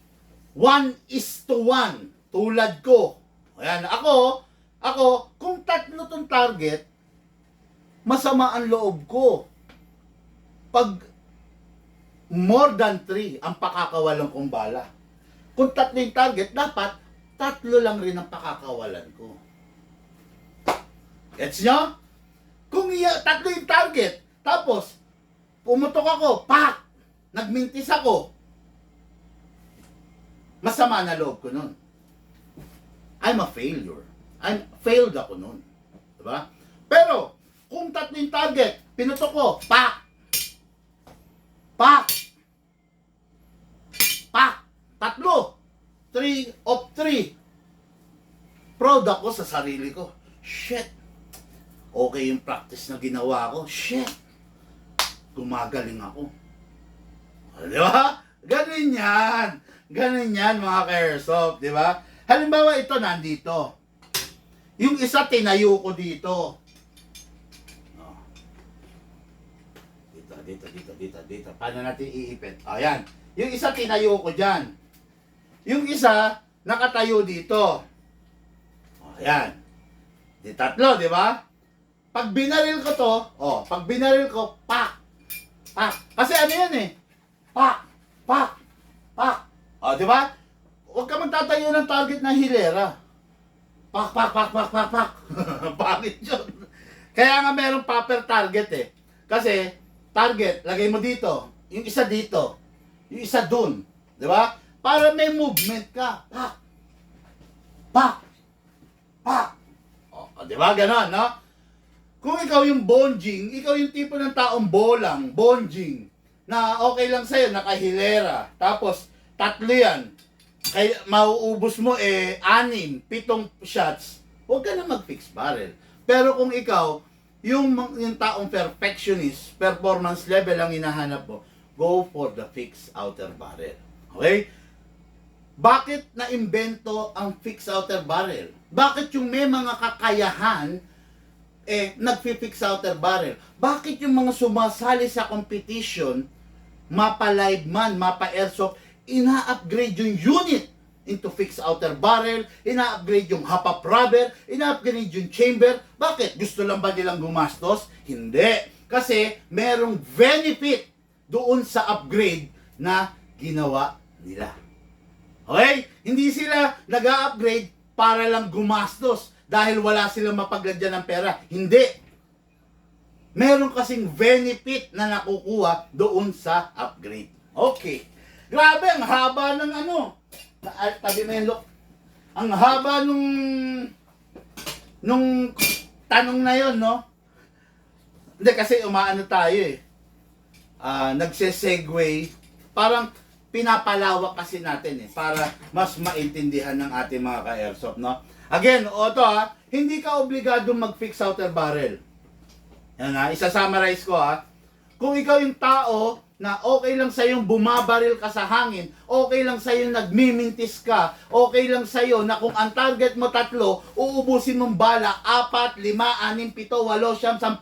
1:1, tulad ko. Ayan, ako, kung 3 tong target, masama ang loob ko. Pag more than 3 ang pakakawalan kong bala. Kung 3 yung target, dapat 3 lang rin ang pakakawalan ko. Gets nyo? Kung 3 yung target, tapos pumutok ako, pak! Nagmintis ako. Masama na loob ko nun. I'm a failure. Failed ako nun. Diba? Pero, kung 3 yung target, pinutok ko, pak! Pak! Pak! 3! 3 of 3. Proud ako sa sarili ko. Shit! Okay yung practice na ginawa ko. Shit! Gumagaling ako. Di ba? Ganun yan. Ganun yan mga ka-airsoft. Di ba? Halimbawa ito nandito. Yung isa tinayo ko dito. Dito. Paano natin iipit? Ayan. Yung isa tinayo ko dyan. Yung isa, nakatayo dito. Ayan. Di 3, di ba? Pag binaril ko to, pag binaril ko, pak! Pak! Kasi ano yan eh? Pak! Pak! Pak! Di ba? Huwag ka magtatayo ng target na hilera. Pak! Bakit yun? Kaya nga merong popper target eh. Kasi, target, lagay mo dito. Yung isa dito. Yung isa dun. Di ba? Para may movement ka. Pak! Pak! Pak! Di ba? Ganon, no? Kung ikaw yung bonjing, ikaw yung tipo ng taong bolang, bonjing, na okay lang sa'yo, nakahilera. Tapos, 3 yan. Kaya mauubos mo 6, 7 shots. Huwag ka na mag-fix barrel. Pero kung ikaw, yung taong perfectionist, performance level ang hinahanap mo, go for the fixed outer barrel. Okay? Bakit na-imbento ang fixed outer barrel? Bakit yung may mga kakayahan, nagfi-fix outer barrel. Bakit yung mga sumasali sa competition, mapa live man, mapa airsoft, ina-upgrade yung unit into fixed outer barrel, ina-upgrade yung hop-up rubber, ina-upgrade yung chamber. Bakit? Gusto lang ba nilang gumastos? Hindi. Kasi merong benefit doon sa upgrade na ginawa nila. Okay? Hindi sila nag-upgrade para lang gumastos dahil wala silang mapaglagyan ng pera. Hindi. Meron kasing benefit na nakukuha doon sa upgrade. Okay. Grabe, ang haba ng ano. Tabi mo yung look. Ang haba nung tanong na yon, no? Hindi, kasi umaano tayo eh. Nagse-segue. Parang pinapalawak kasi natin eh. Para mas maintindihan ng ating mga ka-airsoft, no? Again, Otto ha, hindi ka obligado mag-fix outer barrel. Yan ha, isa-summarize ko ha. Kung ikaw yung tao na okay lang sa'yong bumabaril ka sa hangin, okay lang sa'yo nagmimintis ka, okay lang sa'yo na kung ang target mo 3, uubusin mong bala, 4, 5, 6, 7, 8, 9,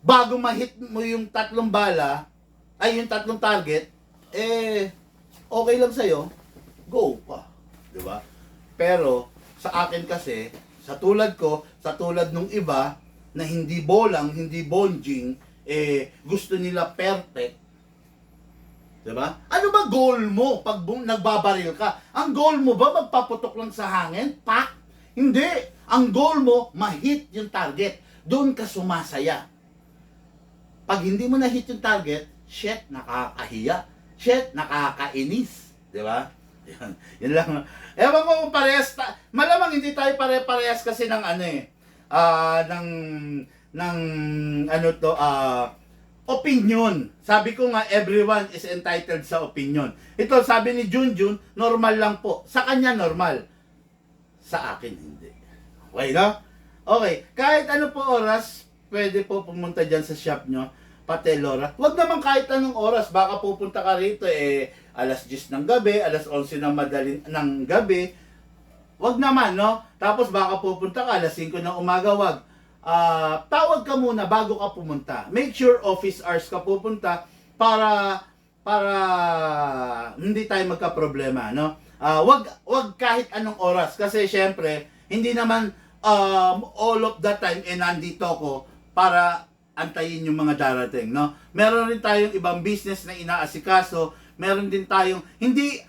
10, bago ma-hit mo yung 3 bala, ay yung 3 target, okay lang sa'yo, go pa. Diba? Pero, sa akin kasi, sa tulad ko, sa tulad nung iba, na hindi bolang, hindi bonjing, gusto nila perfect. Diba? Ano ba goal mo pag nagbabaril ka? Ang goal mo ba magpaputok lang sa hangin? Pak? Hindi. Ang goal mo, ma-hit yung target. Doon ka sumasaya. Pag hindi mo na-hit yung target, shit, nakakahiya. Shit, nakakainis. Diba? Yan lang. Ewan ko kung parehas, malamang hindi tayo pare-parehas kasi ng ano eh, opinion. Sabi ko nga, everyone is entitled sa opinion. Ito, sabi ni Junjun, normal lang po. Sa kanya, normal. Sa akin, hindi. Okay, no? Okay, kahit ano po oras, pwede po pumunta dyan sa shop nyo, pati Lora. Huwag naman kahit anong oras, baka pupunta ka rito, alas 10 ng gabi, alas 11 ng gabi. Huwag naman, no? Tapos baka pupunta ka, alas 5 ng umaga, wag. Tawag ka muna bago ka pumunta. Make sure office hours ka pupunta para hindi tayo magka-problema, no? Wag kahit anong oras kasi syempre hindi naman all of the time nandito ko para antayin yung mga darating, no? Meron rin tayong ibang business na inaasikaso, meron din tayong hindi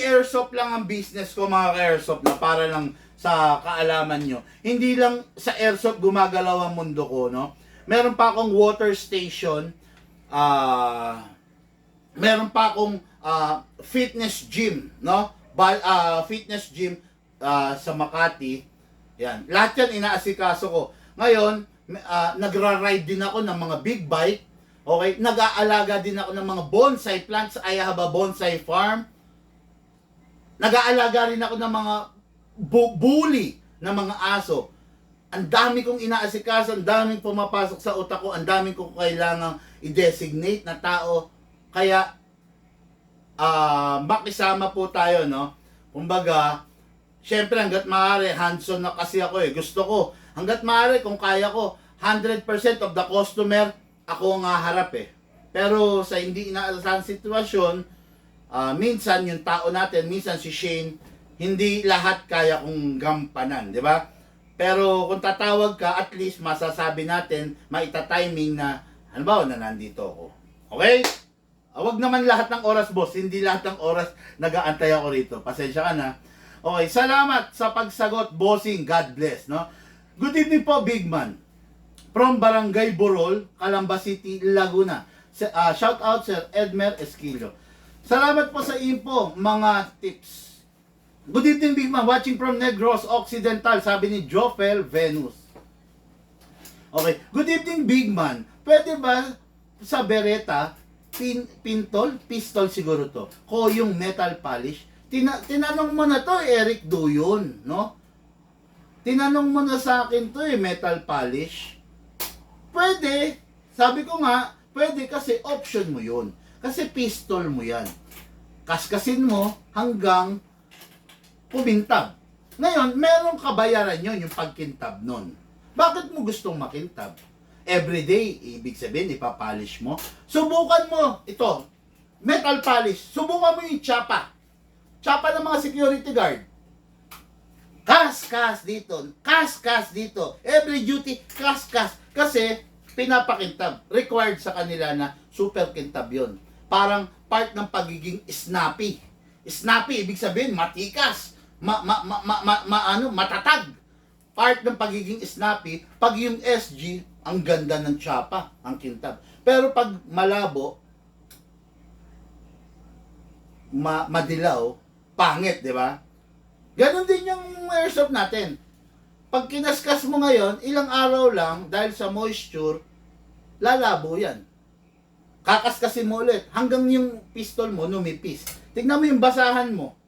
airsoft lang ang business ko, mga ka-airsoft, na para lang sa kaalaman nyo. Hindi lang sa airsoft gumagalaw ang mundo ko, no? Meron pa akong water station, meron pa akong fitness gym, no? Fitness gym sa Makati. Yan. Lahat yan inaasikaso ko. Ngayon, nagra-ride din ako ng mga big bike. Okay? Nag-aalaga din ako ng mga bonsai plants. I have a bonsai farm. Nag-aalaga rin ako ng mga bully na mga aso. Ang dami kong inaasikaso, ang daming pumapasok sa utak ko, ang daming kong kailangang i-designate na tao. Kaya, makisama po tayo, no? Kumbaga, syempre hanggat maaari, hands-on na kasi ako eh. Gusto ko, hanggat maaari, kung kaya ko, 100% of the customer, ako ang haharap eh. Pero sa hindi inaasahang sitwasyon, minsan yung tao natin, minsan si Shane, hindi lahat kaya kong gampanan, di ba? Pero kung tatawag ka, at least masasabi natin, maita-timing na, halimbawa na nandito ako. Okay? Wag naman lahat ng oras, boss. Hindi lahat ng oras nag-aantay ako rito. Pasensya ka na. Okay, salamat sa pagsagot, bossing. God bless, no? Good evening po, big man. From Barangay Borol, Calamba City, Laguna. Shout out Sir Edmer Esquilo. Salamat po sa info, mga tips. Good evening, big man. Watching from Negros Occidental, sabi ni Jofel Venus. Okay. Good evening, big man. Pwede ba sa Beretta, pistol siguro to, ko yung metal polish? Tinanong mo na to, Eric Duyon, no? Tinanong mo na sa akin to, metal polish. Pwede. Sabi ko nga, pwede kasi option mo yun. Kasi pistol mo yan. Kaskasin mo hanggang pumintab. Ngayon, merong kabayaran yun, yung pagkintab nun. Bakit mo gustong makintab? Everyday, ibig sabihin, ipapolish mo. Subukan mo, ito, metal polish. Subukan mo yung tsapa. Tsapa ng mga security guard. Kas dito. Kas dito. Every duty, kas. Kasi, pinapakintab. Required sa kanila na super kintab yun. Parang part ng pagiging snappy. Snappy, ibig sabihin, matikas. Matatag. Part ng pagiging snappy, pag yung SG, ang ganda ng tsapa, ang kintab. Pero pag malabo, madilaw, pangit, di ba? Ganon din yung airsoft natin. Pag kinaskas mo ngayon, ilang araw lang, dahil sa moisture, lalabo yan. Kakaskasin mo ulit, hanggang yung pistol mo numipis. Tignan mo yung basahan mo.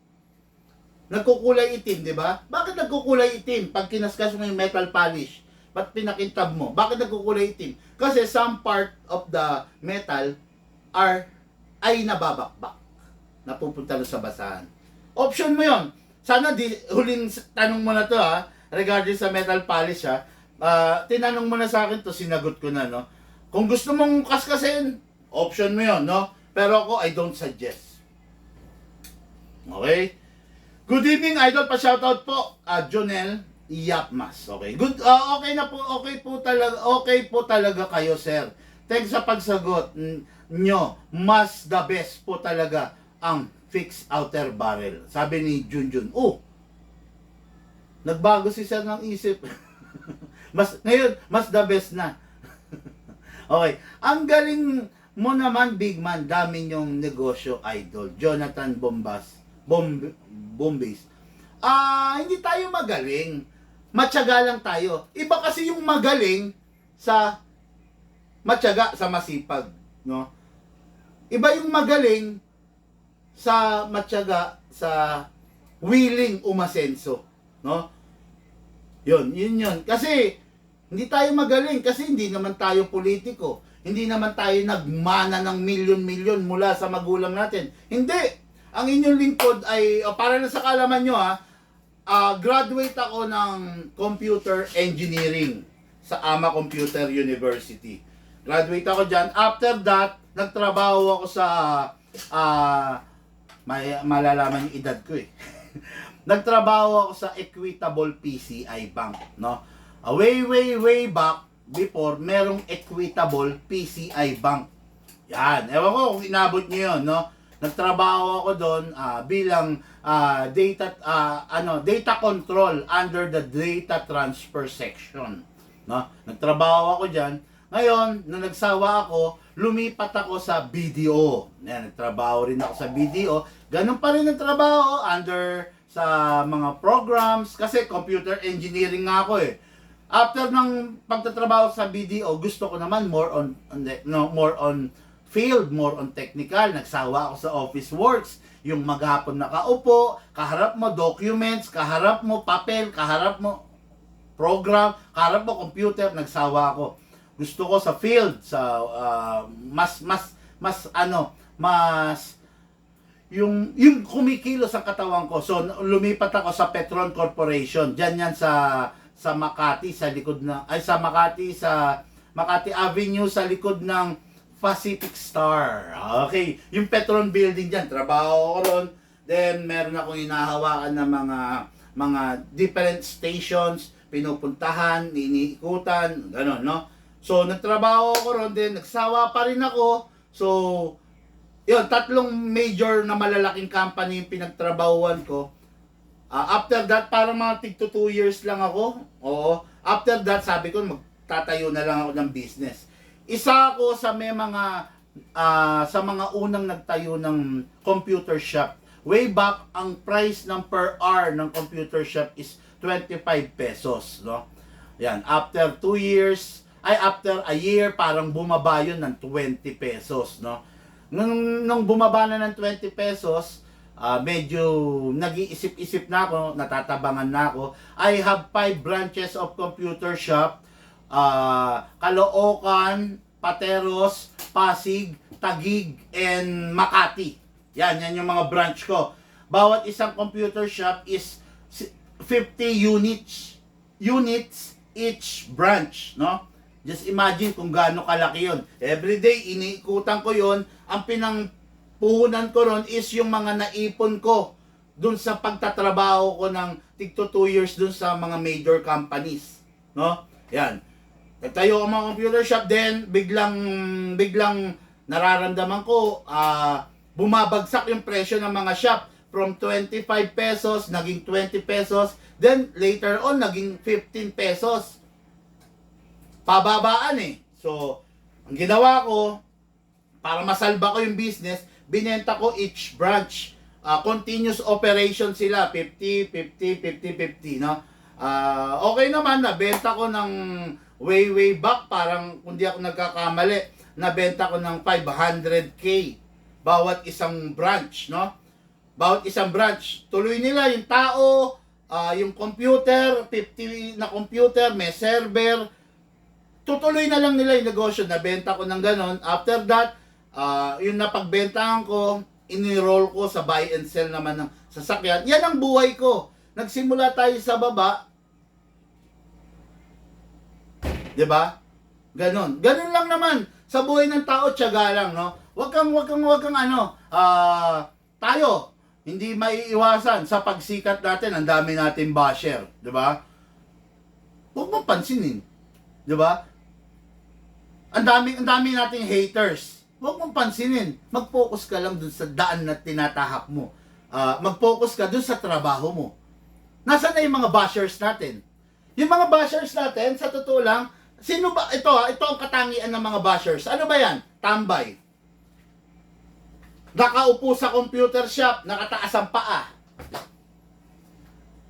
Nagkukulay itim, di ba? Bakit nagkukulay itim pag kinaskas mo yung metal polish? Ba't pinakintab mo? Bakit nagkukulay itim? Kasi some part of the metal ay nababakbak. Napupunta na sa basahan. Option mo yon. Sana huling tanong mo na to ha, regarding sa metal polish ha. Tinanong mo na sa akin to, sinagot ko na, no? Kung gusto mong kaskasin, option mo yon, no? Pero ako, I don't suggest. Okay? Good evening, Idol. Pa-shoutout po, Jonel Yapmas. Okay. Good, okay na po. Okay po talaga kayo, sir. Thanks sa pagsagot nyo. Mas the best po talaga ang fixed outer barrel. Sabi ni Junjun. Nagbago si sir ng isip. Ngayon, mas the best na. Okay. Ang galing mo naman, big man. Dami nyong negosyo, Idol. Jonathan Bombis. Hindi tayo magaling. Matyaga lang tayo. Iba kasi yung magaling sa matyaga, sa masipag, no? Iba yung magaling sa matyaga, sa willing umasenso, no? Yun. Kasi hindi tayo magaling kasi hindi naman tayo politiko. Hindi naman tayo nagmana ng milyon-milyon mula sa magulang natin. Hindi. Ang inyong lingkod ay, para na sa kaalaman nyo graduate ako ng computer engineering sa AMA Computer University. Graduate ako dyan. After that, nagtrabaho ako sa, malalaman yung edad ko eh. Nagtrabaho ako sa Equitable PCI Bank, no? Way back before, merong Equitable PCI Bank. Yan. Ewan ko kung inabot nyo yun, no? Nagtrabaho ako doon bilang data control under the data transfer section, no? Nagtrabaho ako diyan. Ngayon, nung nagsawa ako, lumipat ako sa BDO. Nagtrabaho rin ako sa BDO. Ganun pa rin ang trabaho under sa mga programs kasi computer engineering nga ako eh. After ng pagtatrabaho sa BDO, gusto ko naman more on field, more on technical. Nagsawa ako sa office works. Yung maghapon nakaupo, kaharap mo documents, kaharap mo papel, kaharap mo program, kaharap mo computer. Nagsawa ako. Gusto ko sa field, sa yung kumikilos ang katawan ko. So lumipat ako sa Petron Corporation. Diyan yan sa Makati, sa likod ng Makati Avenue, sa likod ng Pacific Star. Okay. Yung Petron Building dyan, trabaho ko ron. Then, meron akong hinahawakan ng mga different stations, pinupuntahan, iniikutan, gano'n, no? So, nagtrabaho ko ron, then nagsawa pa rin ako. So, yun, 3 major na malalaking company yung pinagtrabahuan ko. After that, parang mga tig to 2 years lang ako. Oo. After that, sabi ko, magtatayo na lang ako ng business. Isa ako sa mga unang nagtayo ng computer shop. Way back, ang price ng per hour ng computer shop is 25 pesos, no? Yan, after a year, parang bumaba yun ng 20 pesos, no? Nung bumaba na ng 20 pesos, medyo nag-iisip-isip na ako, natatabangan na ako. I have 5 branches of computer shop. Caloocan, Pateros, Pasig, Taguig, and Makati. Yan yung mga branch ko. Bawat isang computer shop is 50 units each branch, no? Just imagine kung gaano kalaki yun. Everyday, iniikutan ko yun. Ang pinangpuhunan ko ron is yung mga naipon ko dun sa pagtatrabaho ko ng tigto 2 years dun sa mga major companies. No? Yan. Nagtayo ang mga computer shop, then biglang nararamdaman ko, bumabagsak yung presyo ng mga shop from 25 pesos, naging 20 pesos, then later on, naging 15 pesos. Pababaan eh. So, ang ginawa ko, para masalba ko yung business, binenta ko each branch. Continuous operation sila, 50, 50, 50, 50, no? Okay naman, nabenta ko ng way back, parang kung di ako nagkakamali, nabenta ko ng 500k bawat isang branch, no? Bawat isang branch. Tuloy nila yung tao, yung computer, 50 na computer, may server, tutuloy na lang nila yung negosyo. Nabenta ko ng ganon. After that, yung napagbentahan ko, iniroll ko sa buy and sell naman ng sasakyan. Yan ang buhay ko. Nagsimula tayo sa baba. 'Di ba? Ganon. Ganon lang naman. Sa buhay ng tao, tiyaga lang, no? Wag kang tayo, hindi maiiwasan sa pagsikat natin, ang dami natin basher, 'di ba? Huwag mong pansinin. 'Di ba? Ang dami nating haters. Huwag mong pansinin. Mag-focus ka lang dun sa daan na tinatahak mo. Mag-focus ka dun sa trabaho mo. Nasaan na yung mga bashers natin? Yung mga bashers natin, sa totoo lang, sino ba? Ito ang katangian ng mga bashers. Ano ba yan? Tambay. Nakaupo sa computer shop, nakataas ang paa.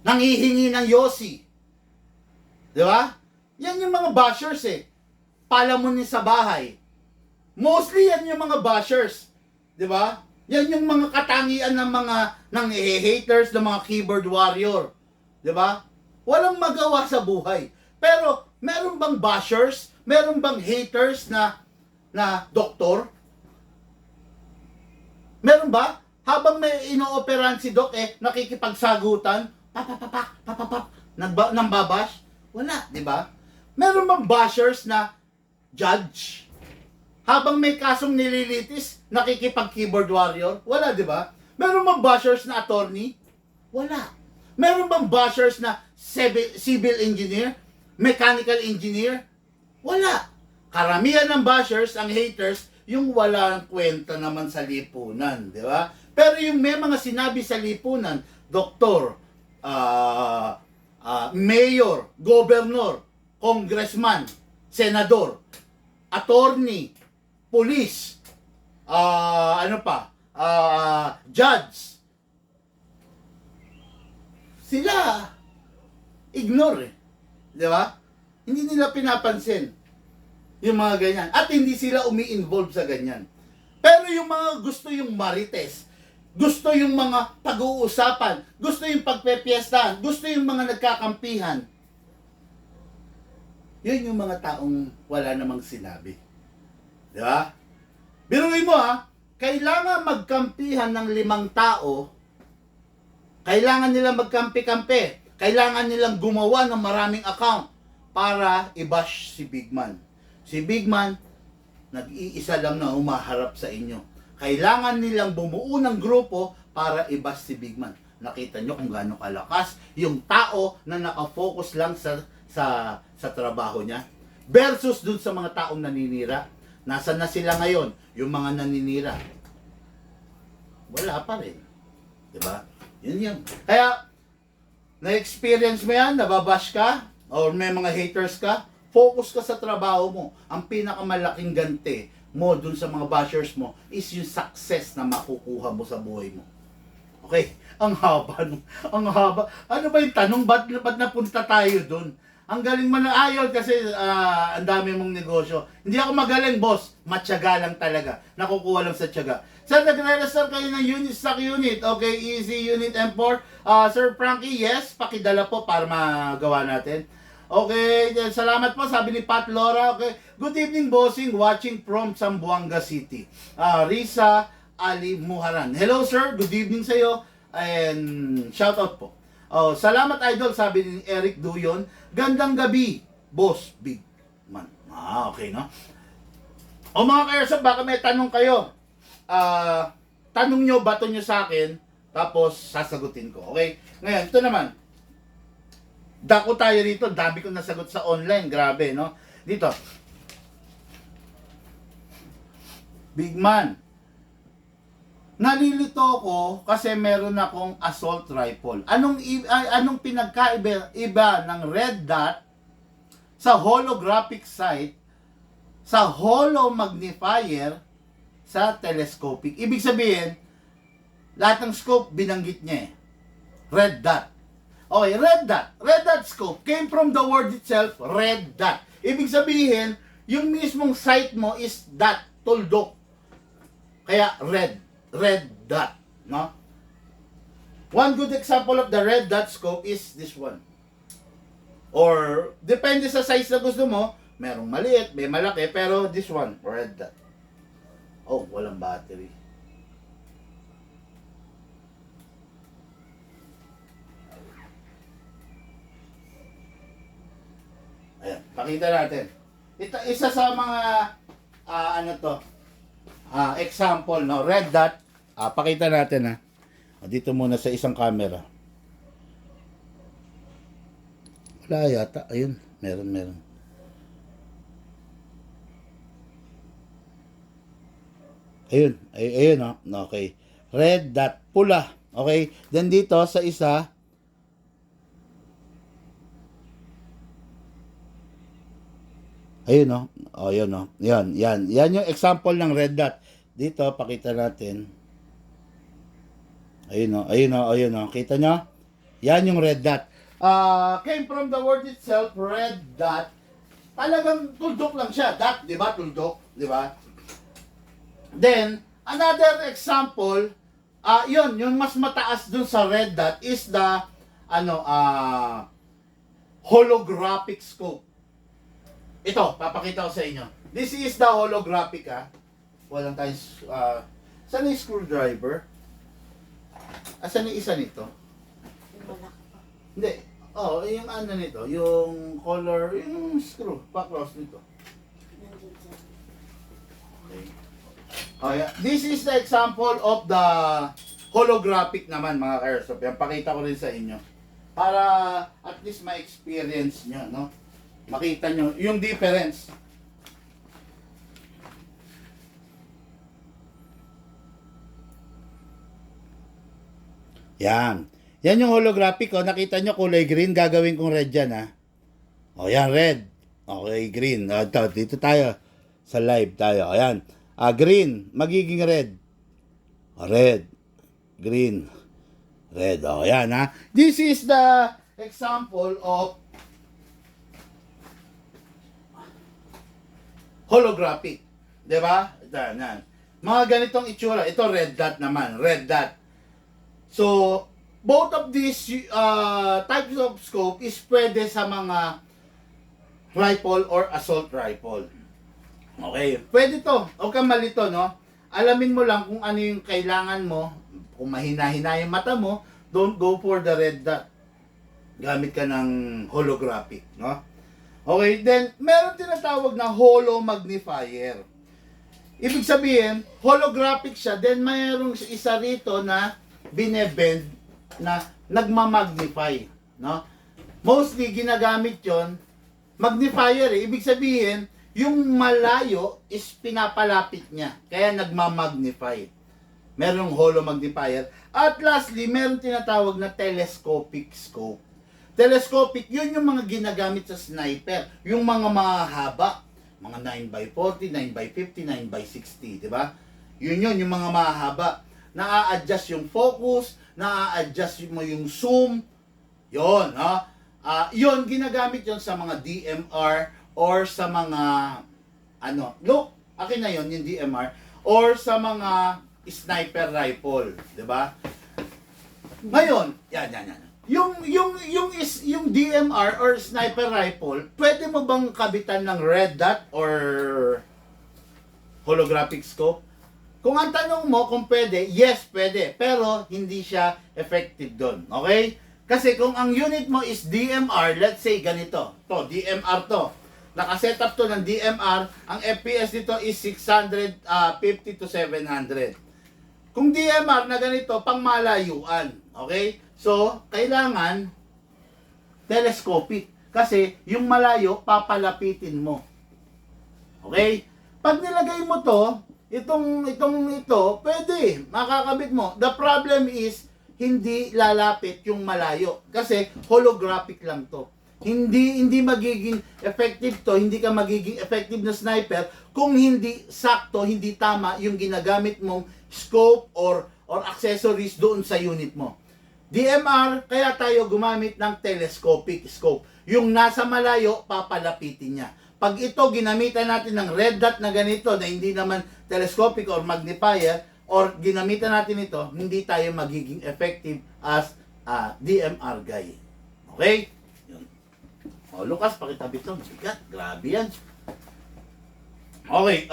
Nanghihingi ng yosi. Di ba? Yan yung mga bashers eh. Palamunin sa bahay. Mostly yan yung mga bashers. 'Di ba? Yan yung mga katangian ng mga haters, ng mga keyboard warrior. 'Di ba? Walang magawa sa buhay. Pero meron bang bashers? Meron bang haters na doktor? Meron ba? Habang may inooperahan si Doc nakikipagsagutan, papapak, nambabash? Wala, 'di ba? Meron bang bashers na judge? Habang may kasong nililitis, nakikipag-keyboard warrior? Wala, di ba? Meron bang bashers na attorney? Wala. Meron bang bashers na civil engineer? Mechanical engineer? Wala. Karamihan ng bashers, ang haters, yung walang kwenta naman sa lipunan, di ba? Pero yung may mga sinabi sa lipunan, doktor, mayor, governor, congressman, senador, attorney, police, judge. Sila, ignore eh. Di ba? Hindi nila pinapansin yung mga ganyan. At hindi sila umi-involve sa ganyan. Pero yung mga gusto yung marites, gusto yung mga pag-uusapan, gusto yung pagpepiestahan, gusto yung mga nagkakampihan, yun yung mga taong wala namang sinabi. Di ba? Biruin mo kailangan magkampihan ng 5 tao, kailangan nilang magkampi-kampi, kailangan nilang gumawa ng maraming account para i-bash si Big Man. Si Big Man, nag-iisa lang na humaharap sa inyo. Kailangan nilang bumuo ng grupo para i-bash si Big Man. Nakita nyo kung gaano kalakas yung tao na nakafocus lang sa trabaho niya versus dun sa mga taong naninira. Nasaan na sila ngayon? Yung mga naninira. Wala pa rin. Diba? Yun yan. Kaya, na-experience mo yan, nababash ka, or may mga haters ka, focus ka sa trabaho mo. Ang pinakamalaking ganti mo dun sa mga bashers mo is yung success na makukuha mo sa buhay mo. Okay? Ang haba. Ano ba yung tanong? Ba't napunta tayo dun? Ang galing mo na ayaw kasi ang dami mong negosyo. Hindi ako magaling, boss. Matyaga lang talaga. Nakukuha lang sa tiyaga. Sir, nagre-restore kayo ng unit, stock unit. Okay, easy unit M4. Sir Frankie, yes. Pakidala po para magawa natin. Okay, salamat po. Sabi ni Pat Laura. Okay, good evening, bossing. Watching from Zamboanga City. Risa Ali Muharan. Hello, sir. Good evening sa iyo. And shout out po. Salamat idol, sabi ni Eric Duyon. Gandang gabi. Boss Big Man. Okay, no? O mga ka-airsoft, baka may tanong kayo. Tanong nyo, bato nyo sa akin, tapos sasagutin ko. Okay? Ngayon, ito naman. Dako tayo rito. Dami kong nasagot sa online. Grabe, no? Dito. Big Man. Nalilito ko kasi meron akong assault rifle. Anong pinagkaiba ng red dot sa holographic sight, sa holo magnifier, sa telescopic? Ibig sabihin, lahat ng scope binanggit niya eh. Red dot. Okay, red dot. Red dot scope came from the word itself, red dot. Ibig sabihin, yung mismong sight mo is dot, tuldok. Kaya red dot, no? One good example of the red dot scope is this one. Or, depende sa size na gusto mo, merong maliit, may malaki, pero this one, red dot. Oh, walang battery. Ayan, pakita natin. Ito, isa sa mga, example, no? Red dot. Pakita natin, ha. Dito muna sa isang camera. Wala yata. Ayun, meron. Ayun, no? Okay. Red dot, pula. Okay. Then dito sa isa, ayun, no? Oh, yun, no? Yan yung example ng red dot. Dito, pakita natin. Ayun, no? Kita nyo? Yan yung red dot. Came from the word itself, red dot. Talagang tuldok lang siya. Dot, di ba? Tuldok, di ba? Then, another example, yung mas mataas dun sa red dot is the, holographic scope. Ito, papakita ko sa inyo. This is the holographic, Walang tayong, saan yung screwdriver? Asan yung isa nito? Yung malaki pa. Hindi. Yung ano nito, yung color, yung screw, pa-cross nito. Nandun sa... Okay. Yeah. This is the example of the holographic naman, mga ka-airsoft. Yan, pakita ko rin sa inyo. Para at least ma-experience nyo, no? Makita nyo yung difference. Yan. Yan yung holographic, Nakita nyo kulay green, gagawin kong red yan, yan, red. Okay, green. Dito tayo. Sa live tayo. Ayan. Green, magiging red. Red. Green. Red. Yan, This is the example of holographic. Diba? Yan. Mga ganitong itsura. Ito red dot naman. Red dot. So, both of these types of scope is pwede sa mga rifle or assault rifle. Okay. Pwede to. Huwag kang malito, no? Alamin mo lang kung ano yung kailangan mo. Kung mahina-hina yung mata mo, don't go for the red dot. Gamit ka ng holographic, no? Okay, then, meron tinatawag na holo magnifier. Ibig sabihin, holographic siya, then mayroong isa rito na binebend na nagmamagnify, no? Mostly ginagamit 'yon magnifier Ibig sabihin, yung malayo is pinapalapit niya, kaya nagmamagnify. Merong holo magnifier. At lastly, meron tinatawag na telescopic scope. Telescopic, yun yung mga ginagamit sa sniper, yung mga mahaba, mga 9x40, 9x50, 9x60, di ba? Yun yung mga mahaba. Na-a-adjust yung focus, na-a-adjust mo yung zoom, yon, yon, ginagamit yon sa mga DMR or sa mga, look, akin na yon yung DMR, or sa mga sniper rifle, di ba? Ngayon, yan. Yung DMR or sniper rifle, pwede mo bang kabitan ng red dot or holographic scope? Kung ang tanong mo kung pwede, yes, pwede. Pero hindi siya effective doon. Okay? Kasi kung ang unit mo is DMR, let's say ganito, to DMR to. Nakaset up to ng DMR, ang FPS nito is 650 to 700. Kung DMR na ganito, pang malayuan. Okay? So, kailangan telescopic. Kasi yung malayo, papalapitin mo. Okay? Pag nilagay mo to, ito, pwede, makakabit mo. The problem is, hindi lalapit yung malayo. Kasi holographic lang to. Hindi magiging effective to, hindi ka magiging effective na sniper kung hindi sakto, hindi tama yung ginagamit mong scope or accessories doon sa unit mo. DMR, kaya tayo gumamit ng telescopic scope. Yung nasa malayo, papalapitin niya. Pag ito, ginamitan natin ng red dot na ganito, na hindi naman telescopic or magnifier, or ginamitan natin ito, hindi tayo magiging effective as DMR guy. Okay? Yun. O, Lucas, pakitabi ito. Bigat, grabe yan. Okay,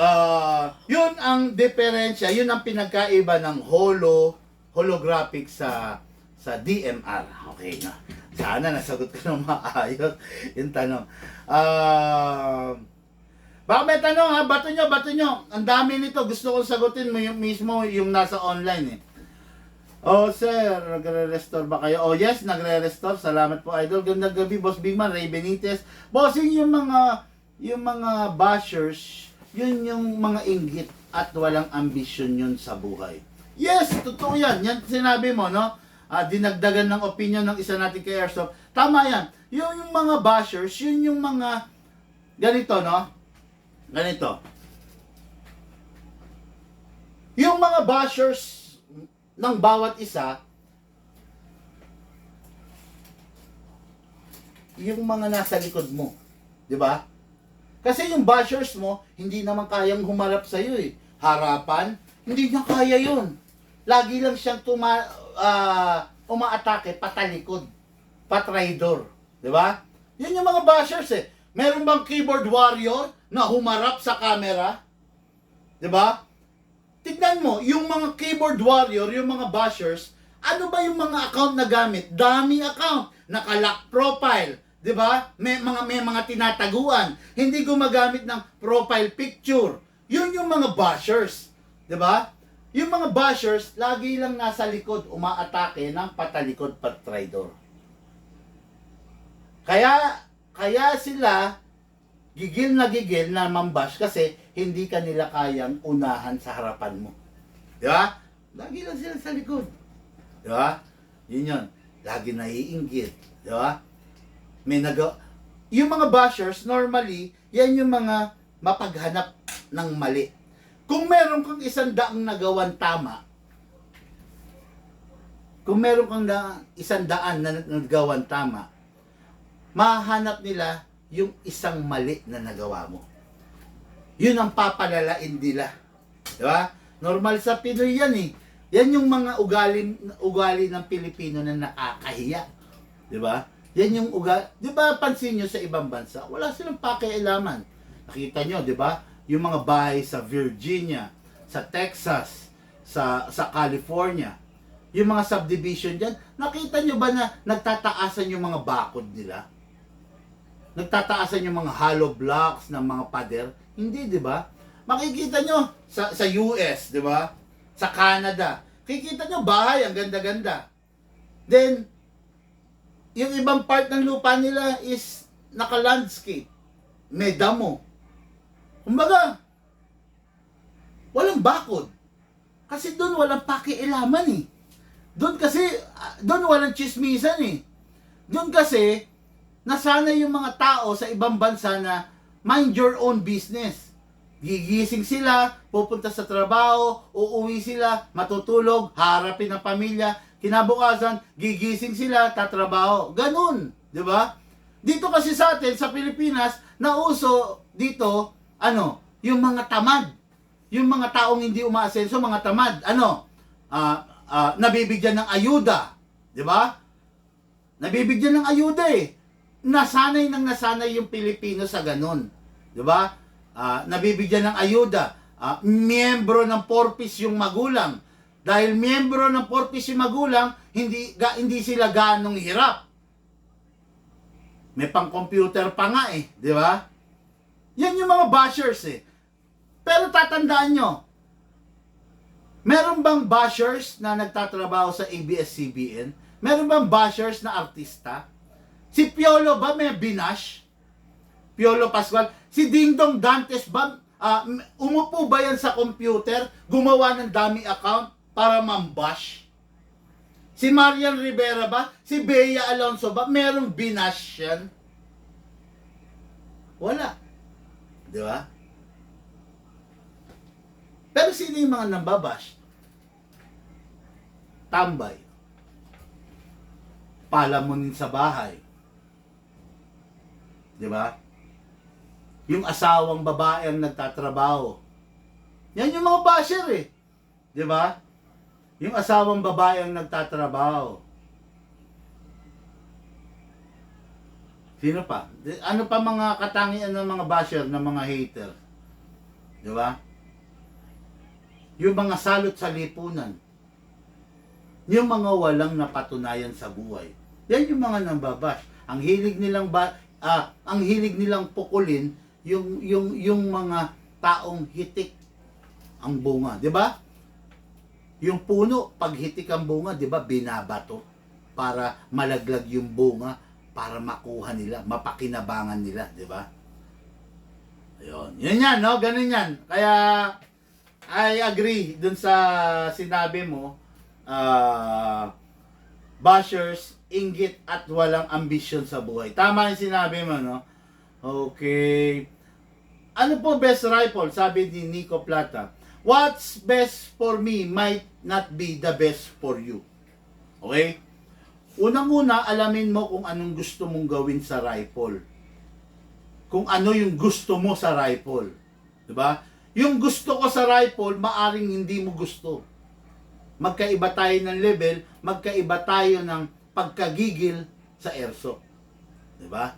yun ang diferensya, yun ang pinagkaiba ng holographic sa DMR. Okay na. Sana nasagot ko ng maayos yung tanong. Baka may tanong ha, bato nyo. Ang dami nito, gusto kong sagutin mo yung mismo yung nasa online eh. Oh sir, nagre-restore ba kayo? Oh yes, nagre-restore. Salamat po idol. Gandang gabi, Boss Bigman, Ray Benitez. Bossing yung mga bashers, yun yung mga inggit at walang ambisyon yun sa buhay. Yes, totoo yan. Yan sinabi mo, no? Dinagdagan ng opinion ng isa natin kay Airsoft. Tama yan. Yung mga bashers, yun yung mga ganito, no? Ganito. Yung mga bashers ng bawat isa, yung mga nasa likod mo. Di ba? Kasi yung bashers mo, hindi naman kayang humarap sa'yo eh. Harapan, hindi niya kaya yun. Lagi lang siyang umaatake patalikod, patraidor. Di ba? Yun yung mga bashers eh. Meron bang keyboard warrior na humarap sa camera? 'Di ba? Tignan mo, yung mga keyboard warrior, yung mga bashers, ano ba yung mga account na gamit? Dami account, naka-lock profile, 'di ba? May mga tinataguan, hindi gumagamit ng profile picture. Yun yung mga bashers, 'di ba? Yung mga bashers lagi lang nasa likod umaatake ng patalikod patraidor. Kaya sila gigil na mambash kasi hindi ka nila kayang unahan sa harapan mo. Di ba? Lagi lang sila sa likod. Di ba? Yun yun. Lagi naiinggit. Di ba? Yung mga bashers, normally, yan yung mga mapaghanap ng mali. Kung meron kang 100 nagawan tama, kung meron kang 100 na nagawan tama, mahanap nila yung isang mali na nagawa mo. Yun ang papalalain nila. Di ba? Normal sa Pinoy yan eh. Yan yung mga ugali ng Pilipino na nakakahiya. Di ba? Yan yung ugali. Di ba pansin nyo sa ibang bansa, wala silang pakialaman. Nakita nyo, di ba? Yung mga bahay sa Virginia, sa Texas, sa California, yung mga subdivision dyan, nakita nyo ba na nagtataasan yung mga bakod nila? Nagtataasan yung mga hollow blocks ng mga pader? Hindi, di ba? Makikita nyo sa US, di ba? Sa Canada. Kikita nyo bahay, ang ganda-ganda. Then, yung ibang part ng lupa nila is naka-landscape. May damo. Kumbaga, walang bakod. Kasi doon walang pakialaman eh. Doon walang chismisan eh. Doon kasi, nasanay yung mga tao sa ibang bansa na mind your own business. Gigising sila, pupunta sa trabaho, uuwi sila, matutulog, harapin ang pamilya, kinabukasan, gigising sila, tatrabaho. Ganun, di ba? Dito kasi sa atin, sa Pilipinas, nauso dito, yung mga tamad. Yung mga taong hindi umaasenso, mga tamad. Nabibigyan ng ayuda. Di ba? Nabibigyan ng ayuda eh. Nasanay yung Pilipino sa ganun. Di ba? Nabibigyan ng ayuda. Miyembro ng porpis yung magulang. Dahil miyembro ng 40 si magulang, hindi sila ganong hirap. May pang-computer pa nga eh, di ba? Yan yung mga bashers eh. Pero tatandaan nyo, meron bang bashers na nagtatrabaho sa ABS-CBN? Meron bang bashers na artista? Si Piolo ba may binash? Piolo Pascual? Si Dingdong Dantes ba? Umupo ba yan sa computer? Gumawa ng dummy account para mambash? Si Marian Rivera ba? Si Bea Alonso ba? Merong binash yan? Wala. Di ba? Pero sino yung mga nambabash? Tambay. Palamunin sa bahay. Di ba? Yung asawang babae ang nagtatrabaho. Yan yung mga basher eh. Di ba? Yung asawang babae ang nagtatrabaho. Sino pa? Ano pa mga katangian ng mga basher, ng mga hater? Di ba? Yung mga salot sa lipunan. Yung mga walang napatunayan sa buhay. Yan yung mga nambabash. Ang hilig nilang pukulin yung mga taong hitik ang bunga, 'di ba? Yung puno pag hitik ang bunga, 'di ba, binabato para malaglag yung bunga para makuha nila, mapakinabangan nila, 'di ba? Ayun. Yan, no? Ganun yan. Kaya I agree dun sa sinabi mo, bashers, inggit at walang ambisyon sa buhay. Tama yung sinabi mo, no? Okay. Ano po best rifle? Sabi ni Nico Plata. What's best for me might not be the best for you. Okay? Unang-una, alamin mo kung anong gusto mong gawin sa rifle. Kung ano yung gusto mo sa rifle. Diba? Yung gusto ko sa rifle, maaring hindi mo gusto. Magkaiba tayo ng level, magkaiba tayo ng pagkagigil sa airsoft. Diba?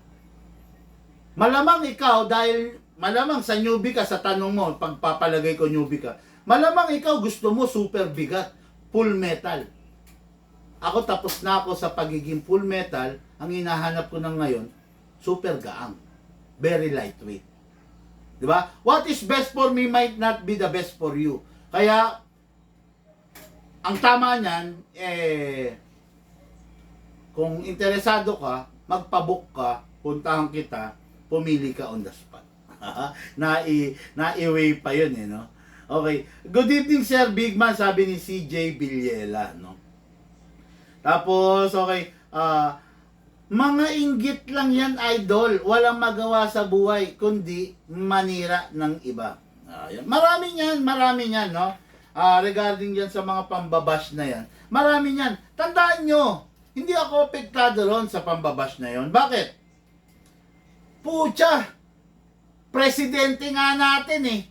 Malamang ikaw, dahil malamang sa newbie ka, sa tanong mo, pagpapalagay ko newbie ka, malamang ikaw gusto mo super bigat, full metal. Ako tapos na ako sa pagiging full metal, ang hinahanap ko na ngayon, super gaang. Very lightweight. Diba? What is best for me might not be the best for you. Kaya, ang tama niyan, kung interesado ka, magpabook ka, puntahan kita, pumili ka on the spot. Na-i-way pa yun, no? Okay. Good evening, Sir Bigman, sabi ni CJ Villela, no? Tapos, okay, mga inggit lang yan, idol. Walang magawa sa buhay, kundi manira ng iba. Marami yan, no? Regarding yan sa mga pambabash na yan. Marami yan. Tandaan nyo, hindi ako apektado ron sa pambabash na yon. Bakit? Pucha, presidente nga natin eh.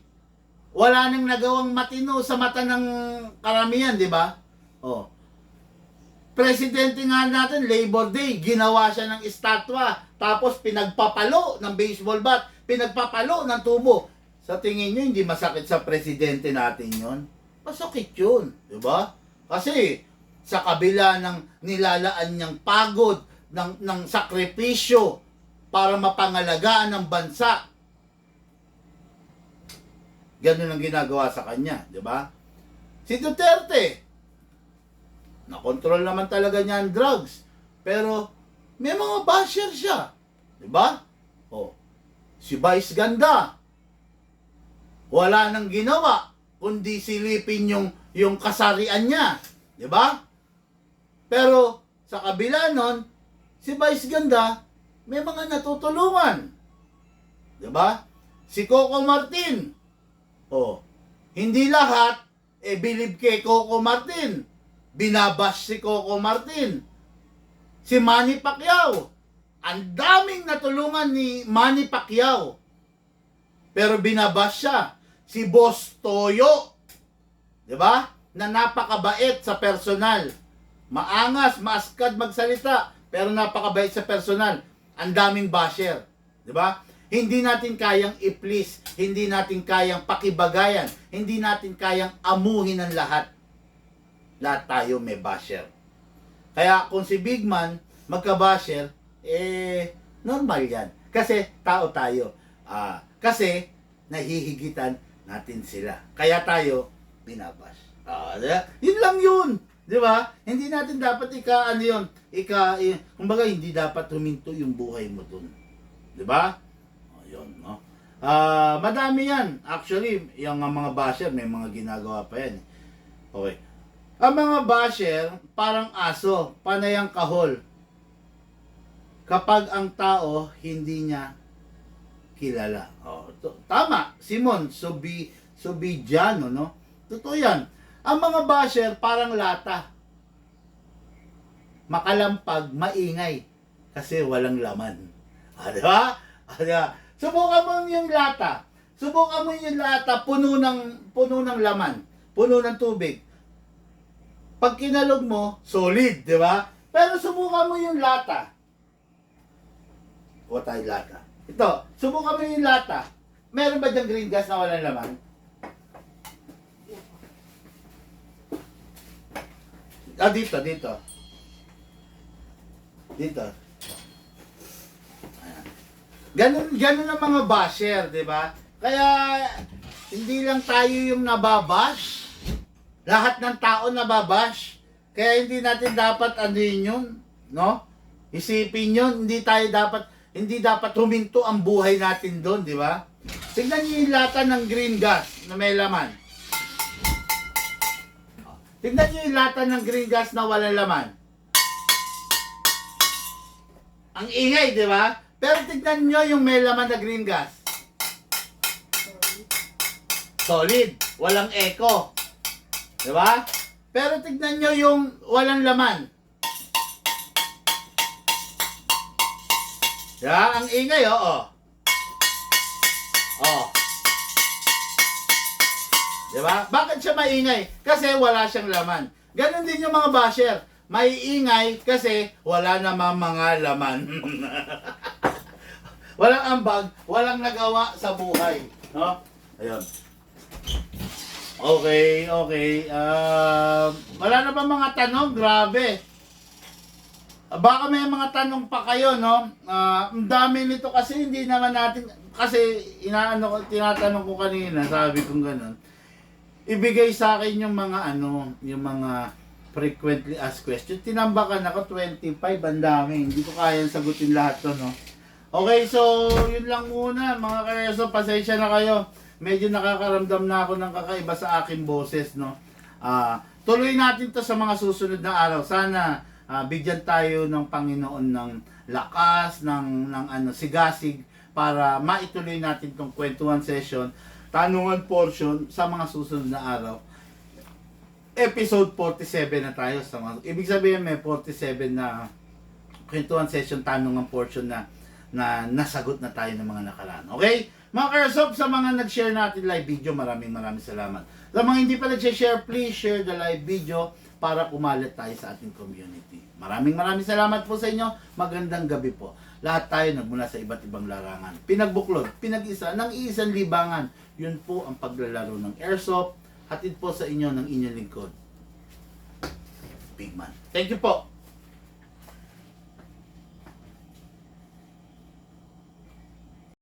Wala nang nagawang matino sa mata ng karamihan, di ba? Oh. Presidente nga natin, Labor Day, ginawa siya ng estatwa, tapos pinagpapalo ng baseball bat, pinagpapalo ng tubo. Sa tingin nyo, hindi masakit sa presidente natin yon? Masakit yun, di ba? Kasi, sa kabila ng nilalaan niyang pagod, ng sakripisyo, para mapangalagaan ng bansa. Ganun ang ginagawa sa kanya, di ba? Si Duterte, nakontrol naman talaga niya ang drugs. Pero, may mga basher siya. Di ba? Oh, si Vice Ganda, wala nang ginawa, kundi silipin yung kasarian niya. Di ba? Pero, sa kabila nun, si Vice Ganda, may mga natutulungan. Diba? Si Coco Martin. Oh, hindi lahat believe kay Coco Martin. Binabash si Coco Martin. Si Manny Pacquiao. Ang daming natulungan ni Manny Pacquiao. Pero binabash siya. Si Boss Toyo. Diba? Na napakabait sa personal. Maangas, maaskad magsalita, pero napakabait sa personal. Ang daming basher, 'di ba? Hindi natin kayang i-please, hindi natin kayang pakibagayan, hindi natin kayang amuhin ang lahat. Lahat tayo may basher. Kaya kung si Big Man magka-basher, normal yan. Kasi tao tayo. Kasi nahihigitan natin sila. Kaya tayo binabash. Diba? Yun lang yun. Di ba? Hindi natin dapat kumbaga hindi dapat huminto yung buhay mo dun. Di ba? Yun, no? Madami yan. Actually, yung mga basher, may mga ginagawa pa yan. Okay. Ang mga basher, parang aso, panay ang kahol. Kapag ang tao, hindi niya kilala. Tama, Simon, Subidiano, no? Totoo yan. Ang mga basher, parang lata. Makalampag, maingay. Kasi walang laman. Di ba? Diba? Subukan mo yung lata. Subukan mo yung lata, puno ng laman. Puno ng tubig. Pag kinalog mo, solid, di ba? Pero subukan mo yung lata. O tayo lata. Ito, subukan mo yung lata. Meron ba diyang green gas na walang laman? Dito. Dito. Ganun ang mga basher, di ba? Kaya, hindi lang tayo yung nababash. Lahat ng tao nababash. Kaya hindi natin dapat yun, no? Isipin yun, hindi dapat huminto ang buhay natin doon, di ba? Tignan niyo yung lata ng green gas na may laman. Tignan niyo yung lata ng green gas na walang laman. Ang ingay, di ba? Pero tignan niyo yung may laman na green gas. Solid. Walang echo. Di ba? Pero tignan nyo yung walang laman. Ang ingay, oo. Di ba? Bakit siya maingay? Kasi wala siyang laman. Ganon din yung mga basher. May ingay kasi wala namang mga laman. Walang ambag, walang nagawa sa buhay. No? Ayun. Okay. Wala na ba mga tanong? Grabe. Baka may mga tanong pa kayo, no? Ang dami nito kasi hindi naman natin, kasi tinatanong ko kanina, sabi kong gano'n. Ibigay sa akin yung mga yung mga frequently asked questions. Tinambakan ako 25, ang dami. Hindi ko kayang sagutin lahat to, no? Okay, so yun lang muna mga kareso, pasensya na kayo. Medyo nakakaramdam na ako ng kakaiba sa aking boses, no? Tuloy natin to sa mga susunod na araw. Sana bigyan tayo ng Panginoon ng lakas, ng sigasig para maituloy natin tong kwentuhan session, tanungan portion sa mga susunod na araw. Episode 47 na tayo. Ibig sabihin may 47 na kwentuhan session, tanungan portion na nasagot na tayo ng mga nakaraan. Okay? Mga Karsop, sa mga nag-share natin live video, maraming salamat. Sa mga hindi pa nag-share, please share the live video para kumalat tayo sa ating community. Maraming salamat po sa inyo. Magandang gabi po. Lahat tayo nagmula sa iba't ibang larangan. Pinagbuklod, pinag-isa ng iisang libangan. Yun po ang paglalaro ng Airsoft. Hatid po sa inyo ng inyong lingkod, Big Man. Thank you po.